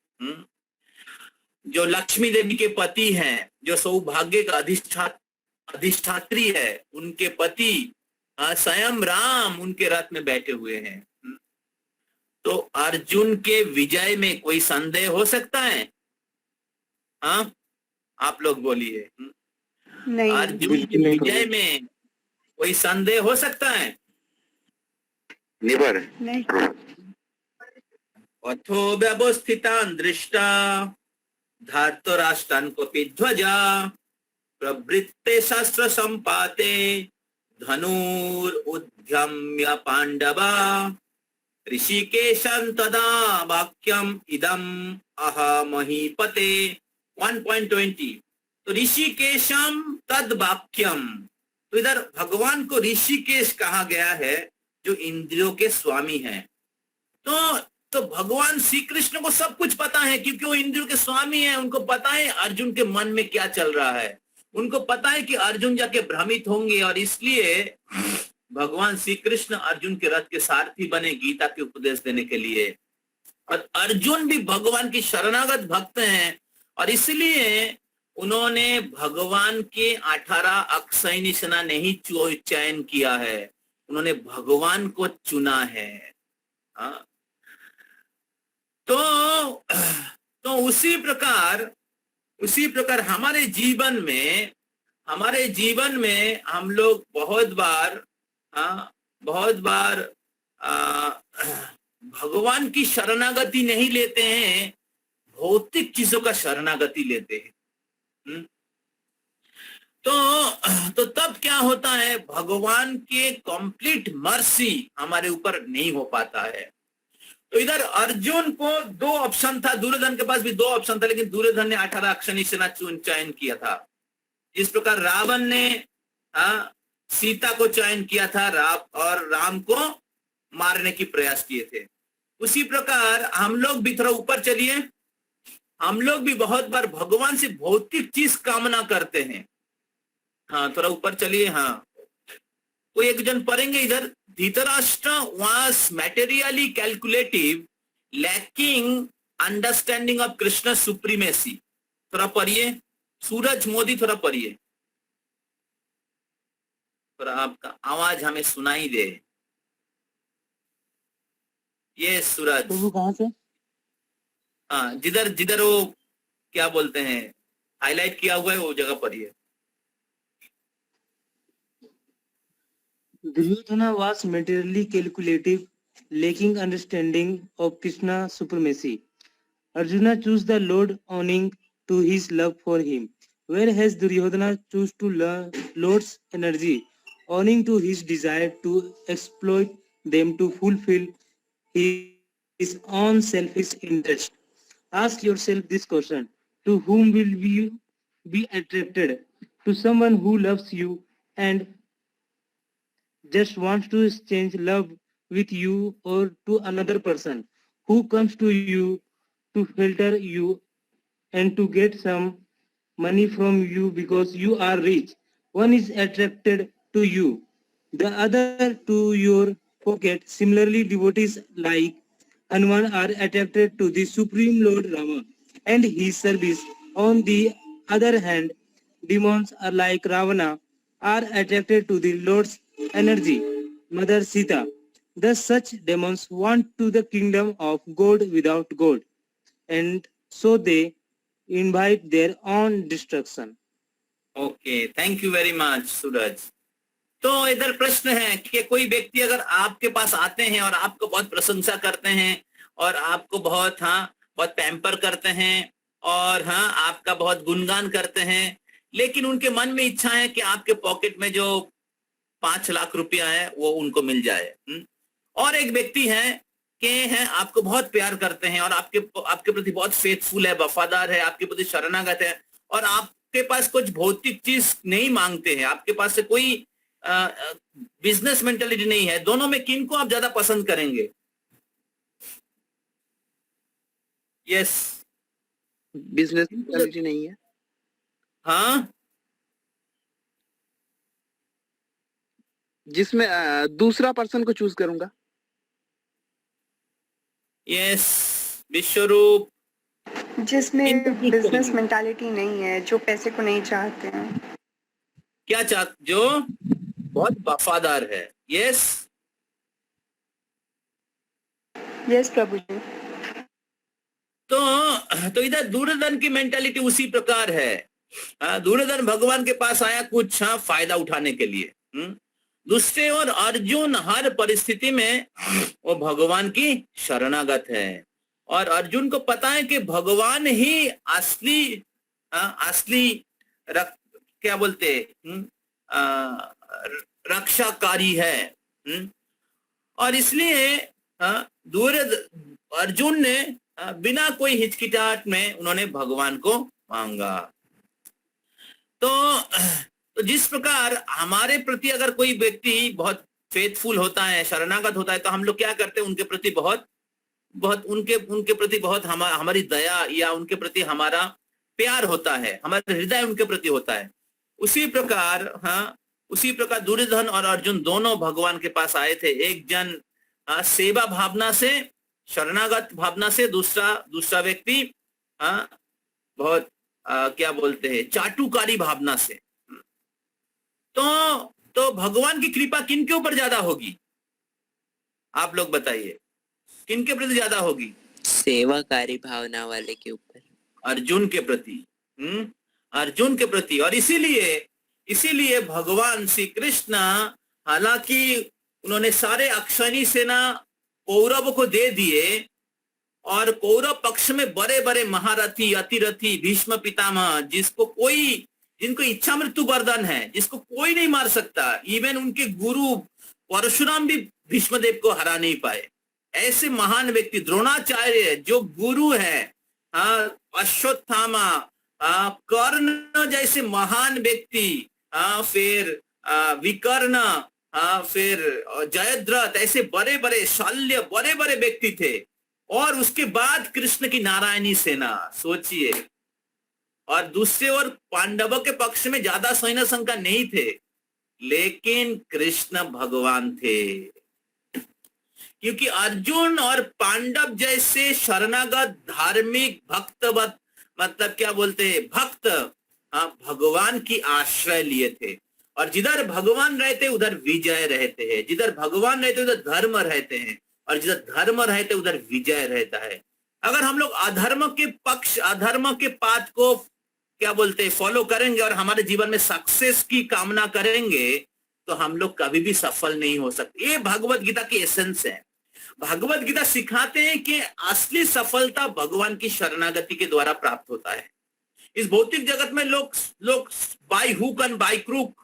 जो लक्ष्मी देवी के पति हैं, जो सौभाग्य का अधिष्ठात्री है, उनके पति स्वयं राम उनके रथ में बैठे हुए हैं। तो अर्जुन के विजय में कोई संदेह हो सकता है? हाँ, आप लोग बोलिए। नहीं। अर्जुन के विजय में कोई संदेह हो सकता है? Never. नहीं। अथो व्यवस्थितान् दृष्टा धार्तराष्ट्रान् कोऽपि ध्वजा प्रवृत्ते शस्त्र संपाते धनुरुद्यम्य पांडवा ऋषिकेशं तदा वाक्यम इदम अहमहीपते। 1.20। तो ऋषिकेशम तद वाक्यम, तो इधर भगवान को ऋषिकेश कहा गया है, जो इंद्रियों के स्वामी हैं। तो भगवान श्री कृष्ण को सब कुछ पता है, क्योंकि वो इंद्रियों के स्वामी हैं। उनको पता है अर्जुन के मन में क्या चल रहा है, उनको पता है कि अर्जुन जाके भ्रमित होंगे, और इसलिए भगवान श्री कृष्ण अर्जुन के रथ के सारथी बने गीता के उपदेश देने के लिए। और अर्जुन भी भगवान की शरणागत भक्त हैं, और इसलिए उन्होंने भगवान के 18 अक्षय निशाना नहीं चयन किया है, उन्होंने भगवान को चुना है। तो उसी प्रकार हमारे जीवन में हम लोग बहुत बार भगवान की शरणागति नहीं लेते हैं, भौतिक चीजों का शरणागति लेते हैं। तो तब क्या होता है, भगवान के कंप्लीट मर्सी हमारे ऊपर नहीं हो पाता है। तो इधर अर्जुन को 2 ऑप्शन था, दुर्योधन के पास भी 2 ऑप्शन था, लेकिन दुर्योधन ने 18 अक्षय निशाना चयन किया था। इस प्रकार रावण ने सीता को चयन किया था, और राम को मारने की प्रयास किए थे। उसी प्रकार हम लोग भी, थोड़ा ऊपर चलिए, हम लोग भी बहुत बार भगवान से भौतिक चीज कामना करते हैं। हाँ, थोड़ा ऊपर चलिए। हाँ, कोई एक जन पढ़ेंगे इधर। Dhritarashtra was materially calculative, lacking understanding of Krishna's supremacy. थोड़ा पढ़िए, सूरज मोदी थोड़ा पढ़िए, थोड़ा आपका आवाज हमें सुनाई दे। ये सूरज कहाँ से? हाँ, जिधर वो क्या बोलते हैं हाईलाइट किया हुआ है, वो जगह पढ़िए। Duryodhana was materially calculative, lacking understanding of Krishna's supremacy. Arjuna chose the Lord owing to his love for him, whereas Duryodhana chose to learn Lord's energy, owing to his desire to exploit them to fulfill his own selfish interest. Ask yourself this question: to whom will you be attracted? To someone who loves you and just wants to exchange love with you, or to another person who comes to you to filter you and to get some money from you because you are rich? One is attracted to you, the other to your pocket. Similarly, devotees like Hanuman are attracted to the Supreme Lord Rama and his service. On the other hand, demons are like Ravana are attracted to the Lord's energy, Mother Sita. Thus such demons want to the kingdom of God without God, and so they invite their own destruction. Okay, thank you very much Suraj. तो इधर प्रश्न है कि कोई व्यक्ति अगर आपके पास आते हैं और आपको बहुत प्रशंसा करते हैं और आपको बहुत बहुत पैम्पर करते हैं और आपका बहुत गुणगान करते हैं, लेकिन उनके मन में इच्छा है कि आपके पॉकेट में जो 5 लाख रुपया है वो उनको मिल जाए। और एक व्यक्ति है कि आपको बहुत प्यार करते हैं और आपके प्रति बहुत फेथफुल है, वफादार है, आपके प्रति शरणागत है, और आप आपके पास कुछ भौतिक चीज नहीं मांगते हैं, आपके पास से कोई बिजनेस मेंटेलिटी नहीं है, दोनों में किन को आप ज्यादा पसंद करेंगे? यस, बिजनेस मेंटालिटी नहीं है। हाँ, जिसमें दूसरा पर्सन को चूज करूंगा। यस, विश्वरूप। जिसमें इनको choose बिजनेस करेंगे। मेंटालिटी नहीं है, जो पैसे को नहीं चाहते हैं। क्या जो बहुत वफादार है। यस, यस प्रभु जी। तो इधर दुर्योधन की मेंटालिटी उसी प्रकार है। दुर्योधन भगवान के पास आया कुछ फायदा उठाने के लिए। दूसरे ओर अर्जुन हर परिस्थिति में वो भगवान की शरणागत है, और अर्जुन को पता है कि भगवान ही असली क्या बोलते रक्षाकारी है। और इसलिए अर्जुन ने बिना कोई हिचकिचाहट में उन्होंने भगवान को मांगा। तो जिस प्रकार हमारे प्रति अगर कोई व्यक्ति बहुत फेथफुल होता है, शरणागत होता है, तो हम लोग क्या करते हैं, उनके प्रति बहुत उनके प्रति बहुत हमारी दया या उनके प्रति हमारा प्यार होता है, हमारा हृदय उनके प्रति होता है। उसी प्रकार दुर्योधन और अर्जुन दोनों भगवान के पास आए थे। एक जन सेवा भावना से, शरणागत भावना से, दूसरा व्यक्ति बहुत क्या बोलते हैं, चाटुकारी भावना से। तो भगवान की कृपा किन के ऊपर ज्यादा होगी? आप लोग बताइए, किन के प्रति ज्यादा होगी? सेवाकारी भावना वाले के ऊपर, अर्जुन के प्रति। अर्जुन के प्रति। और इसीलिए भगवान श्री कृष्ण, हालांकि उन्होंने सारे अक्षयणी सेना कौरव को दे दिए, और कौरव पक्ष में बड़े बड़े महारथी, अतिरथी, भीष्म पितामह, जिनको इच्छा मृत्यु वरदान है, जिसको कोई नहीं मार सकता, इवन उनके गुरु परशुराम भी भीष्मदेव को हरा नहीं पाए, ऐसे महान व्यक्ति, द्रोणाचार्य जो गुरु है, अश्वत्थामा, कर्ण जैसे महान व्यक्ति, फिर विकर्ण, फिर जयद्रथ, ऐसे बड़े बड़े शल्य, बड़े बड़े व्यक्ति थे। और उसके बाद कृष्ण की नारायणी सेना, सोचिए। और दूसरे ओर पांडवों के पक्ष में ज्यादा सैन्य संख्या नहीं थे, लेकिन कृष्ण भगवान थे, क्योंकि अर्जुन और पांडव जैसे शरणागत, धार्मिक, भक्तवत, मतलब क्या बोलते हैं, भक्त, भगवान की आश्रय लिए थे। और जिधर भगवान रहते उधर विजय रहते हैं, जिधर भगवान रहते उधर धर्म रहते हैं, और जिधर धर्म रहते उधर विजय रहता है। अगर हम लोग अधर्म के पाथ को क्या बोलते हैं, फॉलो करेंगे और हमारे जीवन में सक्सेस की कामना करेंगे, तो हम लोग कभी भी सफल नहीं हो सकते। ये भगवत गीता की एसेंस है। भगवत गीता सिखाते हैं कि असली सफलता भगवान की शरणागति के द्वारा प्राप्त होता है। इस भौतिक जगत में लोग by hook and by crook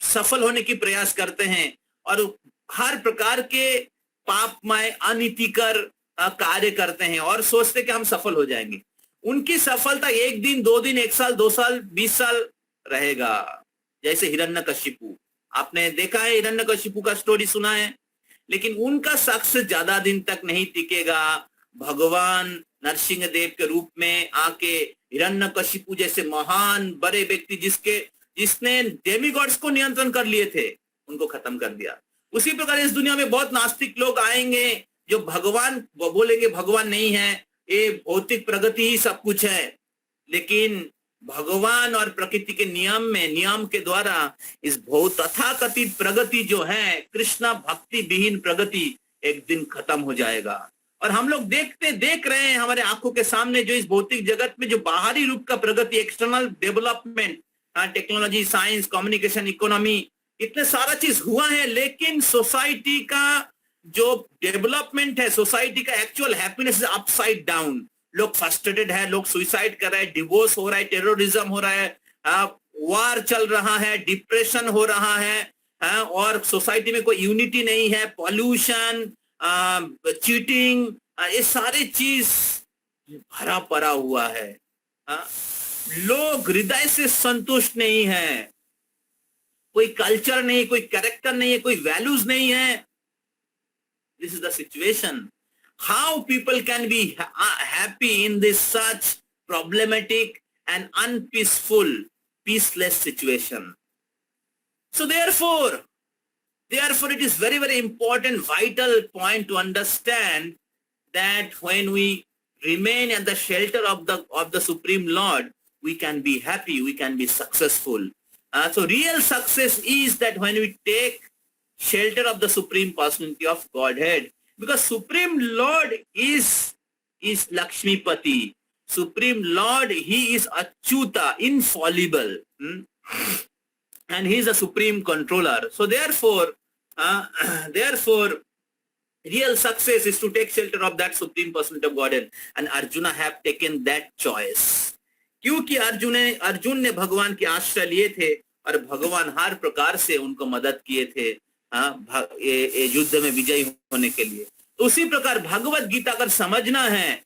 सफल होने की प्रयास करते हैं, और हर प्रकार के पापमय, अनीतिकर कार्य करते हैं, और सोचते कि हम सफल हो जाएंगे। उनकी सफलता 1 दिन, 2 दिन, 1 साल, 2 साल, 20 साल रहेगा। जैसे हिरण्यकशिपु, आपने देखा है, हिरण्यकशिपु का स्टोरी सुना है, लेकिन उनका सक्सेस ज्यादा दिन तक नहीं टिकेगा। भगवान नरसिंह देव के रूप में आके हिरण्यकशिपु जैसे महान बड़े व्यक्ति, जिसने डेमीगॉड्स को नियंत्रण कर लिए थे, उनको खत्म कर दिया। उसी प्रकार इस दुनिया में बहुत नास्तिक लोग आएंगे जो बोलेंगे भगवान नहीं है, ये भौतिक प्रगति ही सब कुछ है। लेकिन भगवान और प्रकृति के नियम के द्वारा इस तथाकथित प्रगति जो है, कृष्णा भक्ति विहीन प्रगति, एक दिन खत्म हो जाएगा। और हम लोग देख रहे हैं हमारे आंखों के सामने, जो इस भौतिक जगत में जो बाहरी रूप का प्रगति, external development, technology, science, communication, economy, इतने सारा चीज हुआ है, लेकिन सोसाइटी का जो डेवलपमेंट है, सोसाइटी का एक्चुअल हैप्पीनेस अपसाइड डाउन। लोग फ्रस्ट्रेटेड है, लोग सुइसाइड कर रहे हैं, डिवोर्स हो रहा है, टेररिज्म हो रहा है, वार चल रहा है, डिप्रेशन हो रहा है, और सोसाइटी में कोई यूनिटी नहीं है, पॉल्यूशन, चीटिंग, ये सारे चीज भरा पड़ा हुआ है। लोग हृदय से संतुष्ट नहीं है, कोई कल्चर नहीं, कोई कैरेक्टर नहीं है, कोई वैल्यूज नहीं है. This is the situation. How people can be happy in this such problematic and unpeaceful, peaceless situation. So therefore it is very, very important, vital point to understand that when we remain at the shelter of the Supreme Lord, we can be happy, we can be successful. So real success is that when we take shelter of the Supreme Personality of Godhead, because Supreme Lord is Lakshmipati. Supreme Lord, he is Achyuta, infallible. And he is a supreme controller. So therefore, real success is to take shelter of that Supreme Personality of Godhead. And Arjuna have taken that choice. क्योंकि अर्जुन ने भगवान के आश्रय लिए थे और भगवान हर प्रकार से उनको मदद किए थे ये युद्ध में विजयी होने के लिए. तो उसी प्रकार भगवत गीता अगर समझना है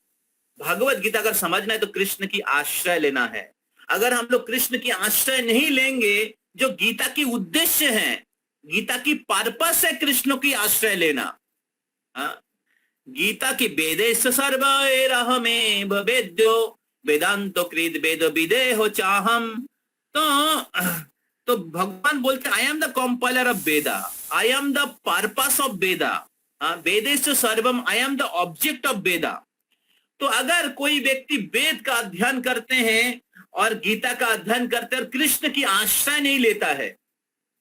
तो कृष्ण की आश्रय लेना है. अगर हम लोग कृष्ण की आश्रय नहीं लेंगे, जो गीता की उद्देश्य है, गीता की पर्पस है कृष्ण की आश्रय लेना. गीता की वेदेश सर्वैरहमे वेद्यो वेदांतो कृत वेद विदेहो चाहम. तो भगवान बोलते I am the compiler of Veda, I am the purpose of Veda, वेदेश सर्वम, I am the object of Veda. तो अगर कोई व्यक्ति वेद का अध्ययन करते हैं और गीता का अध्ययन करते हैं और कृष्ण की आश्रय नहीं लेता है,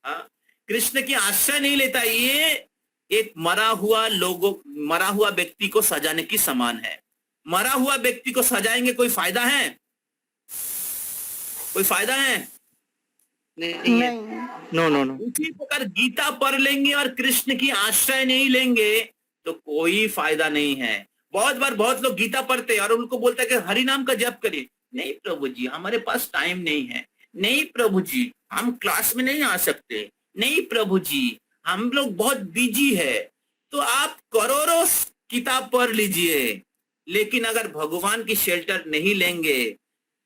कृष्ण की आश्रय नहीं लेता, ये एक मरा हुआ व्यक्ति को सजाने की समान है. मरा हुआ व्यक्ति को सजाएंगे, कोई फायदा है? कोई फायदा है? नहीं है। नहीं। उसी प्रकार गीता पढ़ लेंगे और कृष्ण की आश्रय नहीं लेंगे तो कोई फायदा नहीं है. बहुत बार बहुत लोग गीता पढ़ते हैं और उनको बोलता है कि हरि नाम का जप करिए. नहीं प्रभु जी, हमारे पास टाइम नहीं है. नहीं प्रभु जी, हम क्लास में नहीं आ सकते. नहीं प्रभु जी, हम लोग बहुत बिजी है. तो आप करोड़ों किताब पढ़ लीजिए, लेकिन अगर भगवान की शेल्टर नहीं लेंगे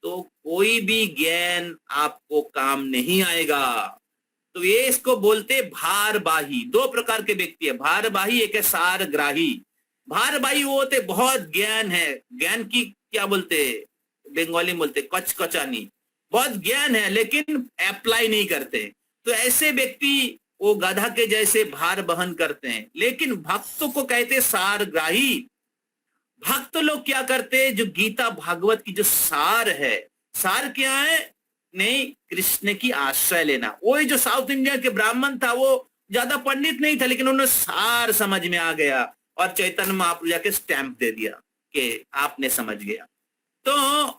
तो कोई भी ज्ञान आपको काम नहीं आएगा. तो ये इसको बोलते भारबाही. दो प्रकार के व्यक्ति है, भारबाही, एक है सारग्राही. भारबाही वो होते बहुत ज्ञान है, ज्ञान की क्या बोलते बंगाली में बोलते कचकचानी, बहुत ज्ञान है लेकिन अप्लाई नहीं करते. तो ऐसे व्यक्ति वो गधा के जैसे भार बहन करते हैं. लेकिन भक्तों को कहते सारग्राही. भक्त लोग क्या करते, जो गीता भागवत की जो सार है, सार क्या है? नहीं, कृष्ण की आश्रय लेना. वही जो साउथ इंडिया के ब्राह्मण था, वो ज्यादा पंडित नहीं था, लेकिन उन्होंने सार समझ में आ गया और चैतन्य महाप्रभु जाके स्टैंप दे दिया कि आपने समझ गया. तो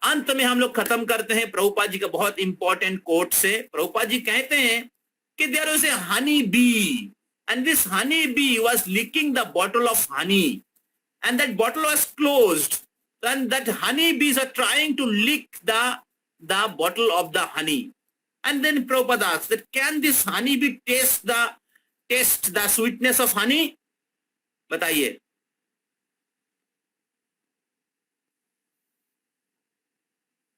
अंत में हम लोग खत्म करते हैं प्रभुपाद जी का बहुत इंपॉर्टेंट कोट से. प्रभुपाद जी कहते हैं कि there was a honey bee and this honey bee was licking the bottle of honey and that bottle was closed, and that honey bees are trying to lick the bottle of the honey. And then Prabhupada asks that can this honey bee taste the sweetness of honey? बताइए.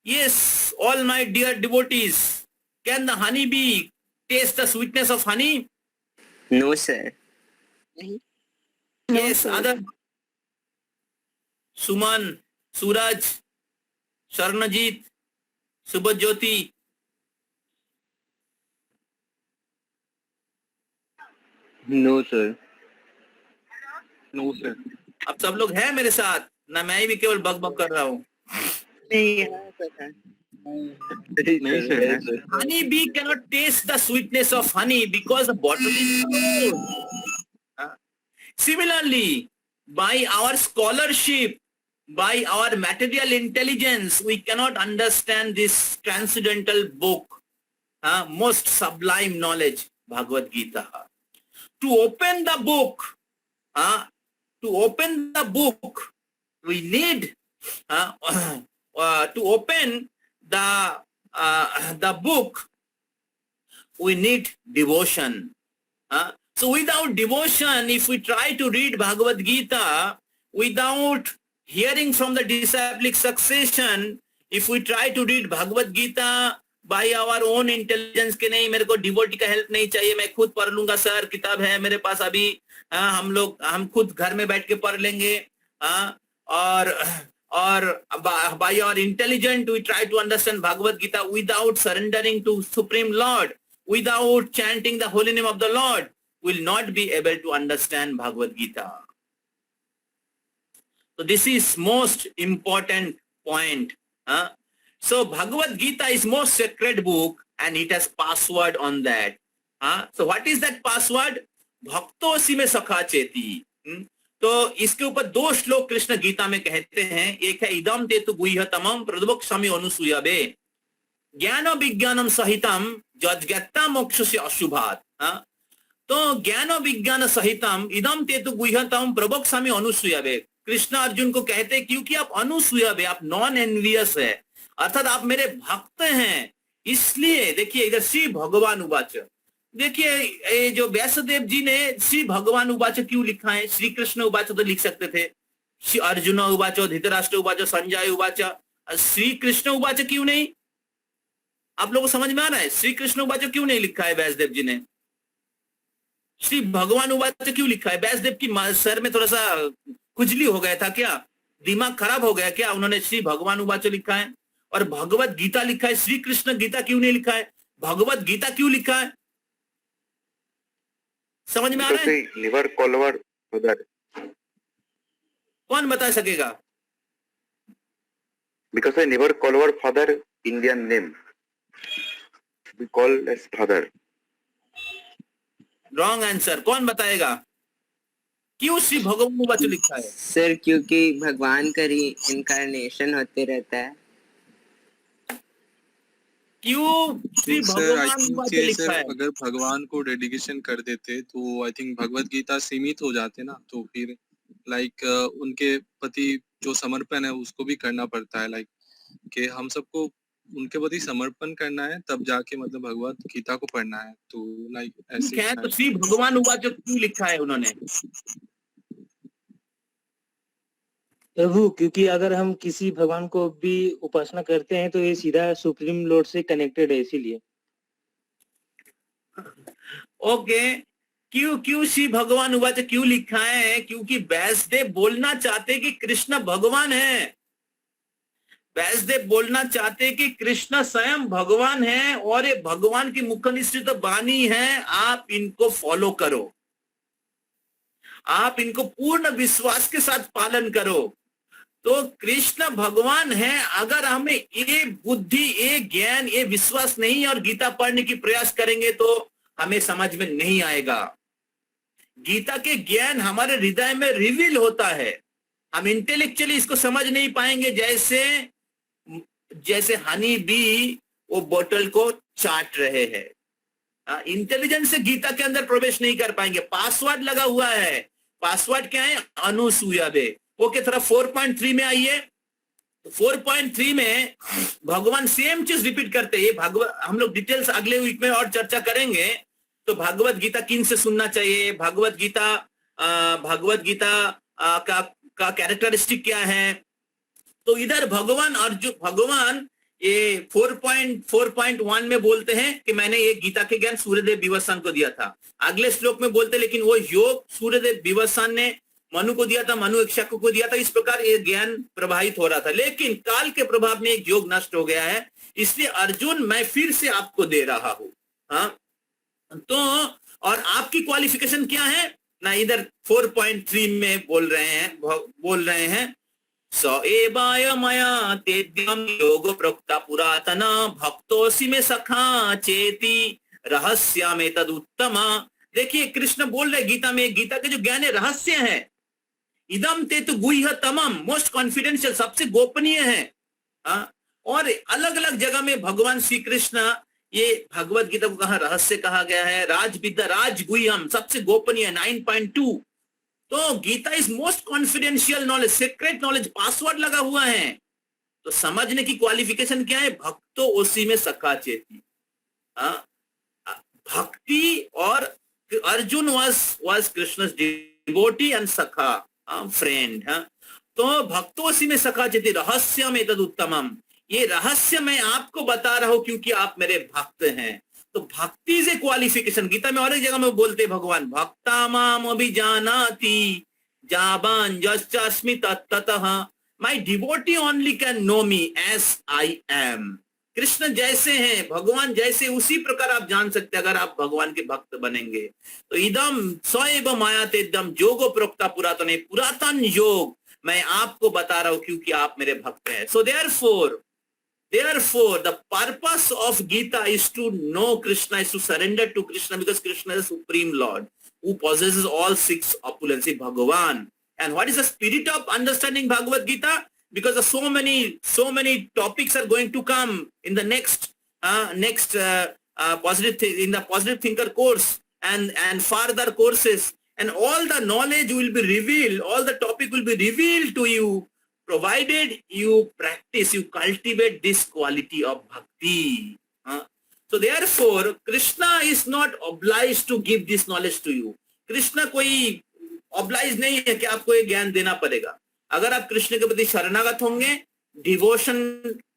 Yes, all my dear devotees, can the honey bee taste the sweetness of honey? No, sir. Yes, other Suman, Suraj, Swarnjeet, Subodhjyoti. No sir. No sir. अब सब लोग हैं मेरे साथ ना, मैं भी केवल बक बक कर रहा हूँ. नहीं है सर. नहीं sir. Honey bee cannot taste the sweetness of honey because the bottle is closed. Similarly, by our scholarship, by our material intelligence, we cannot understand this transcendental book, most sublime knowledge, Bhagavad Gita. To open the book, we need to open the book, we need devotion. So without devotion, if we try to read Bhagavad Gita without hearing from the disciplic succession, if we try to read Bhagavad Gita by our own intelligence के नहीं मेरे को devotee का help नहीं चाहिए, मैं खुद पढ़ लूंगा सर, किताब है मेरे पास अभी, हम खुद घर में बैठ के पढ़ लेंगे, और by our intelligence we try to understand Bhagavad Gita without surrendering to Supreme Lord, without chanting the holy name of the Lord, will not be able to understand Bhagavad Gita. So this is most important point. So Bhagavad Gita is most sacred book and it has password on that. So what is that password? भक्तोसी में सखा चेती. तो इसके ऊपर 2 श्लोक कृष्ण गीता में कहते हैं. एक है इदम तेतु गुह्यतमम प्रद्वक्ष्यामि अनुसूयवे ज्ञान विज्ञानम सहितम यज्ञता मोक्षस्य अशुभात्. तो ज्ञान विज्ञान सहितम इदम तेतु गुह्यतमम प्रवक्ष्यामि अनुसूयवे. कृष्ण अर्जुन को कहते हैं क्योंकि आप अनुसूयवे, आप नॉन एनवियस है, अर्थात आप मेरे भक्त हैं, इसलिए. देखिए इधर श्री भगवान उवाच. देखिए ये जो व्यासदेव जी ने श्री भगवान उवाच क्यों लिखा है? श्री कृष्ण उवाच तो लिख सकते थे, श्री अर्जुन उवाच, धृतराष्ट्र उवाच, संजय उवाच, श्री कृष्ण उवाच क्यों नहीं? आप लोगों को समझ में आ रहा है? श्री कृष्ण उवाच क्यों नहीं लिखा है व्यासदेव जी ने? श्री भगवान उवाच क्यों लिखा है? व्यासदेव की सर में थोड़ा सा खुजली हो गया था क्या? दिमाग खराब हो गया क्या? उन्होंने श्री भगवान उवाच लिखा है और भगवत गीता लिखा है. श्री कृष्ण गीता क्यों नहीं लिखा है? भगवत गीता क्यों लिखा है? समझ में आ रहा है? never call our father. कौन बता सकेगा? Because I never call our father Indian name. We call as father. Wrong answer. कौन बताएगा क्यों श्री भगवान उवाच लिखा है? सर क्योंकि भगवान का इनकारनेशन होते रहता है. क्यों श्री भगवान उवाच लिखा है? अगर भगवान को डेडिकेशन कर देते तो आई थिंक भगवत गीता सीमित हो जाते ना, तो फिर लाइक उनके प्रति जो समर्पण है उसको भी करना पड़ता है, लाइक कि हम सबको उनके प्रति समर्पण करना है तब जाके मतलब भगवत गीता को पढ़ना है. तो लाइक ऐसे है. तो श्री भगवान उवाच क्यों लिखा है उन्होंने? प्रभु, क्योंकि अगर हम किसी भगवान को भी उपासना करते हैं तो ये सीधा सुप्रीम लॉर्ड से कनेक्टेड है, इसीलिए. ओके. क्यों श्री भगवान उवाच क्यों लिखा है? क्योंकि व्यासदेव बोलना चाहते कि कृष्ण भगवान है. व्यासदेव बोलना चाहते कि कृष्ण स्वयं भगवान है और ये भगवान की मुख निश्चित वाणी है, आप इनको फॉलो करो, आप इनको पूर्ण विश्वास के साथ पालन करो. तो कृष्ण भगवान है. अगर हमें ये बुद्धि, ये ज्ञान, ये विश्वास नहीं और गीता पढ़ने की प्रयास करेंगे तो हमें समझ में नहीं आएगा. गीता के ज्ञान हमारे हृदय में रिवील होता है, हम इंटेलेक्चुअली इसको समझ नहीं पाएंगे. जैसे हनी बी वो बोतल को चाट रहे हैं, इंटेलिजेंस से गीता के अंदर प्रवेश नहीं कर पाएंगे. पासवर्ड लगा हुआ है. पासवर्ड क्या है? अनुसूयवे. ओके, थोड़ा 4.3 में आइए. 4.3 में भगवान सेम चीज रिपीट करते हैं. हम लोग डिटेल्स अगले वीक में और चर्चा करेंगे. तो भगवत गीता किन से सुनना चाहिए, भगवत गीता का कैरेक्टरिस्टिक क्या है. तो इधर भगवान ये 4.1 में बोलते हैं कि मैंने ये गीता के ज्ञान सूर्यदेव विवस्वान को दिया था. अगले श्लोक में बोलते लेकिन वो योग सूर्यदेव विवस्वान ने मनु को दिया था, मनु इक्ष्वाकु को दिया था. इस प्रकार ये ज्ञान प्रवाहित हो रहा था. लेकिन काल के प्रभाव में एक योग नष्ट हो गया है, इसलिए अर्जुन मैं फिर से आपको दे रहा हूं. तो और आपकी क्वालिफिकेशन क्या है ना, इधर 4.3 में बोल रहे हैं स एवाय मया तेद्यम योग प्रोक्ता पुरातना भक्तोसी में सखा चेति रहस्य में तदुत्तमा. देखिए कृष्ण बोल रहे गीता में, गीता के जो ज्ञान है रहस्य है. इदम ते तो गुह्य तमम, मोस्ट कॉन्फिडेंशियल, सबसे गोपनीय है. और अलग अलग जगह में भगवान श्री कृष्ण ये भगवत गीता को कहा रहस्य कहा गया है. राजविद्या राजगुह्यम, सबसे गोपनीय 9.2. तो Gita is most confidential knowledge, secret knowledge, password लगा हुआ है. तो समझने की क्वालिफिकेशन क्या है? भक्तो उसी में सखा चेती. भक्ति और Arjun was Krishna's devotee and सखा, फ्रेंड. तो भक्तों उसी में सखा चेती रहस्य में तद उत्तमम. ये रहस्य मैं आपको बता रहा हूं क्योंकि आप मेरे भक्त हैं। तो भक्ति से क्वालिफिकेशन, गीता में और एक जगह में बोलते भगवान, भक्ता माम अभिजानाति जाबान जस्मी तत्ततः, my devotee only can know me as I am. Krishna जैसे हैं, भगवान जैसे, उसी प्रकार आप जान सकते हैं अगर आप भगवान के भक्त बनेंगे। तो इदम स्वएव मायाते इदम योगो प्रोक्ता पुरातन, पुरातन योग मैं आपको बता रहा हूं क्योंकि आप मेरे भक्त हैं। सो therefore the purpose of Gita is to know Krishna, is to surrender to Krishna, because Krishna is the supreme Lord who possesses all six opulences, Bhagavan. And what is the spirit of understanding Bhagavad Gita? Because so many topics are going to come in the next in the positive thinker course and further courses, and all the knowledge will be revealed, all the topic will be revealed to you, provided you practice, you cultivate this quality of bhakti. So therefore, Krishna is not obliged to give this knowledge to you. Krishna कोई obliged नहीं है कि आपको ये ज्ञान देना पड़ेगा। अगर आप कृष्ण के प्रति शरणागत होंगे, डिवोशन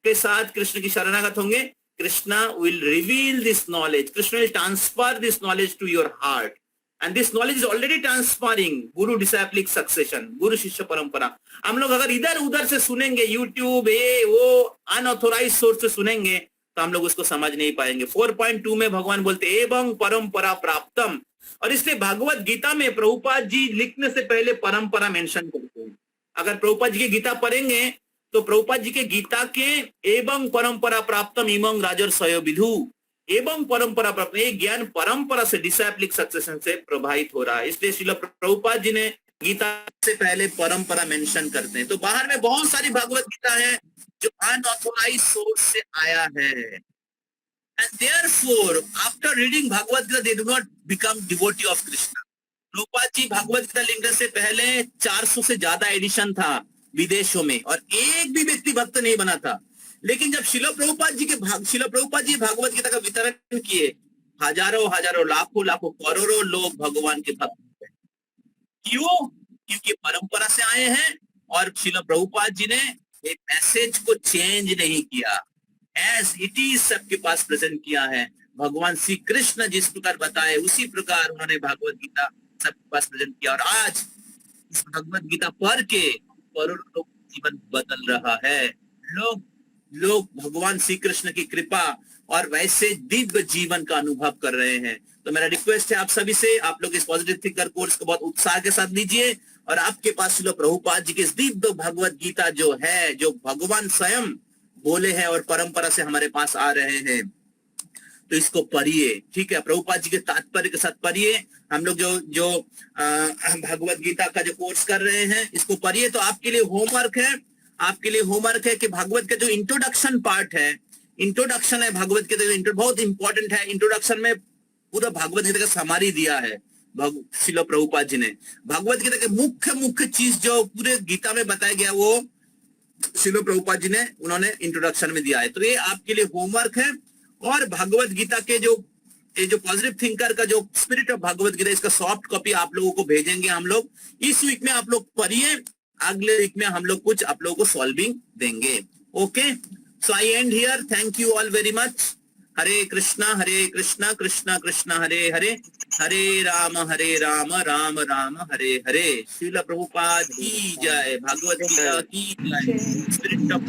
के साथ कृष्ण की शरणागत होंगे, Krishna will reveal this knowledge. Krishna will transfer this knowledge to your heart. And this knowledge is already transferring. Guru disciplic succession, Guru Shishya Parampara. हम लोग अगर इधर उधर से सुनेंगे, YouTube ये वो अनऑथोराइज सोर्स से सुनेंगे, तो हम लोग उसको समझ नहीं पाएंगे। 4.2 में भगवान बोलते एवं परंपरा प्राप्तम, और इसलिए भगवत गीता में प्रभुपाद जी लिखने से पहले परंपरा मेंशन करते हैं। अगर प्रभुपाद जी की गीता पढ़ेंगे तो प्रभुपाद जी के गीता के एवं परंपरा प्राप्तम इमं राजर्षयो विदु, एवं परंपरा प्राप्त, ये ज्ञान परंपरा से, डिसाइप्लिक सक्सेशन से प्रभावित हो रहा है। इसलिए श्रील प्रभुपाद जी ने गीता से पहले परंपरा मेंशन करते हैं। तो बाहर में बहुत सारी भगवत गीता है जो अनऑथोराइज्ड सोर्स से आया है। And therefore, after reading Bhagavad Gita, they do not become devotee of Krishna. Prabhupada ji Bhagavad Gita लिखने से पहले 400 से ज्यादा एडिशन था विदेशों में, और एक भी व्यक्ति भक्त नहीं बना था। लेकिन जब शिल प्रभुपाद जी भगवत गीता का वितरण किए, हजारों लाखों करोड़ों लोग भगवान के भक्त हुए। क्यों? क्योंकि परंपरा से आए हैं, और शिल प्रभुपाद जी ने एक मैसेज को चेंज नहीं किया, एज इट इज सबके पास प्रेजेंट किया है। भगवान श्री कृष्ण जिस प्रकार बताए उसी प्रकार उन्होंने भगवत गीता सबके पास प्रेजेंट किया, और आज इस भगवत गीता पढ़ के करोड़ों लोग जीवन बदल रहा है। लोग भगवान श्री कृष्ण की कृपा और वैसे दिव्य जीवन का अनुभव कर रहे हैं। तो मेरा रिक्वेस्ट है आप सभी से, आप लोग इस पॉजिटिव थिंकर कोर्स को बहुत उत्साह के साथ लीजिए, और आपके पास श्रील प्रभुपाद जी की इस दिव्य भगवत गीता जो है, जो भगवान स्वयं बोले हैं और परंपरा से हमारे पास आ रहे हैं, तो इसको पढ़िए। ठीक है, प्रभुपाद जी के तात्पर्य के साथ पढ़िए। हम लोग जो भगवत गीता का जो कोर्स कर रहे हैं, इसको पढ़िए। तो आपके लिए होमवर्क है कि भगवत का जो इंट्रोडक्शन पार्ट है, इंट्रोडक्शन है भगवत गीता, जो बहुत इंपॉर्टेंट है। इंट्रोडक्शन में पूरा भगवत गीता का समरी दिया है श्रील प्रभुपाद जी ने। भगवत गीता के मुख्य चीज जो पूरे गीता में बताया गया, वो श्रील प्रभुपाद जी ने उन्होंने इंट्रोडक्शन में दिया है। तो ये आपके लिए होमवर्क है। और भगवत गीता के जो पॉजिटिव थिंकर का जो स्पिरिट ऑफ भगवत गीता, इसका सॉफ्ट कॉपी आप लोगों को भेजेंगे हम लोग। इस वीक में आप लोग पढ़िए, अगले वीक में हम लोग कुछ आप लोगों को सॉल्विंग देंगे। Okay, so I end here. Thank you all very much. Hare Krishna Krishna Krishna Hare Hare, Hare Ram Ram Ram Hare Hare. Shrila Prabhupada की जय, भगवत गीता की जय, स्पिरिट ऑफ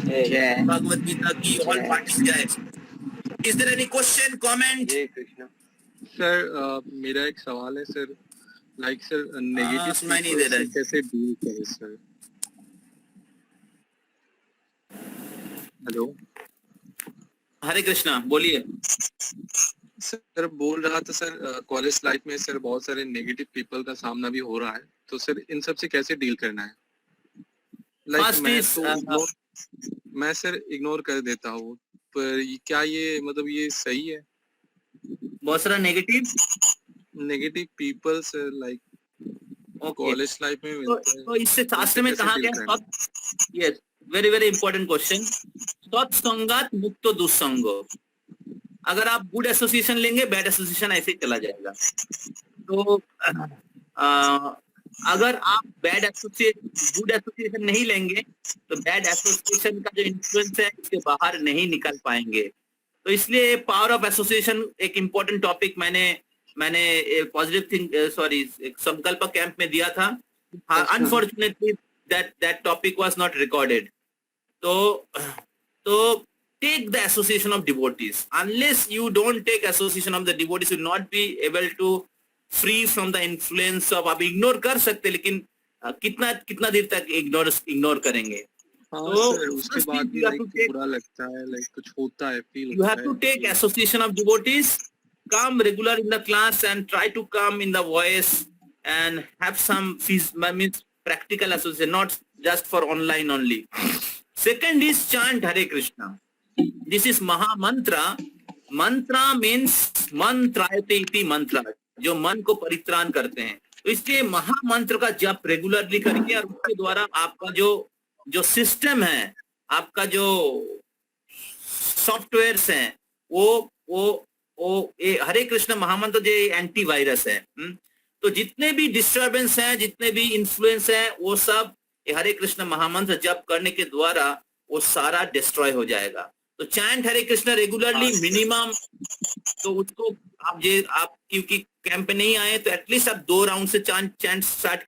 भगवत गीता की ऑल पार्टीज जय। Is there any question, comment? Sir मेरा एक सवाल है सर, लाइक सर नेगेटिव सुनाई नहीं दे रहा है, कैसे डील करें सर? हेलो, हरे कृष्णा, बोलिए। सर बोल रहा था सर, कॉलेज लाइफ में सर बहुत सारे नेगेटिव पीपल का सामना भी हो रहा है, तो सर इन सब से कैसे डील करना है? लाइक मैं सर इग्नोर कर देता हूँ, पर क्या ये मतलब ये सही है? बहुत सारा negative people sir like college life में मिलते हैं, तो इससे शास्त्र में कहा गया, yes, very very important question. सत्संगात मुक्तो दुस्संगो। अगर आप गुड एसोसिएशन लेंगे, बैड एसोसिएशन ऐसे ही चला जाएगा। तो अगर आप गुड एसोसिएशन नहीं लेंगे तो बैड एसोसिएशन का जो इन्फ्लुएंस है इसके बाहर नहीं निकल पाएंगे। तो इसलिए पावर ऑफ एसोसिएशन एक इम्पोर्टेंट टॉपिक मैंने पॉजिटिव थिंक एक संकल्प कैंप में दिया था। Unfortunately that topic was not recorded. तो take the association of devotees. Unless you don't take association of the devotees, you will not be able to free from the influence of, आप ignore कर सकते लेकिन कितना देर तक ignore करेंगे। हाँ तो सर, उसके first बाद thing भी you have like to take- बुरा लगता है, लाइक कुछ होता है, फील you होता have to है। take association of devotees, come regular in the class and try to come in the voice and have some means practical association, not just for online only. Second is chant Hare Krishna. This is Maha Mantra. Mantra means mantrayate iti mantra, जो मन को परित्राण करते हैं। तो इसलिए महामंत्र का जप रेगुलरली करिए और उसके द्वारा आपका जो सिस्टम है, आपका जो सॉफ्टवेयर्स हैं, वो हरे कृष्ण महामंत्र जो एंटीवायरस है। तो जितने भी डिस्टर्बेंस हैं, जितने भी इन्फ्लुएंस हैं, वो सब हरे कृष्ण महामंत्र जप करने के द्वारा वो सारा डिस्ट्रॉय हो जाएगा। तो चैंट हरे कृष्ण रेगुलरली मिनिमम, तो उसको आप क्योंकि कैंप पे नहीं आए तो एटलीस्ट आप 2 राउंड से चैंट स्टार्ट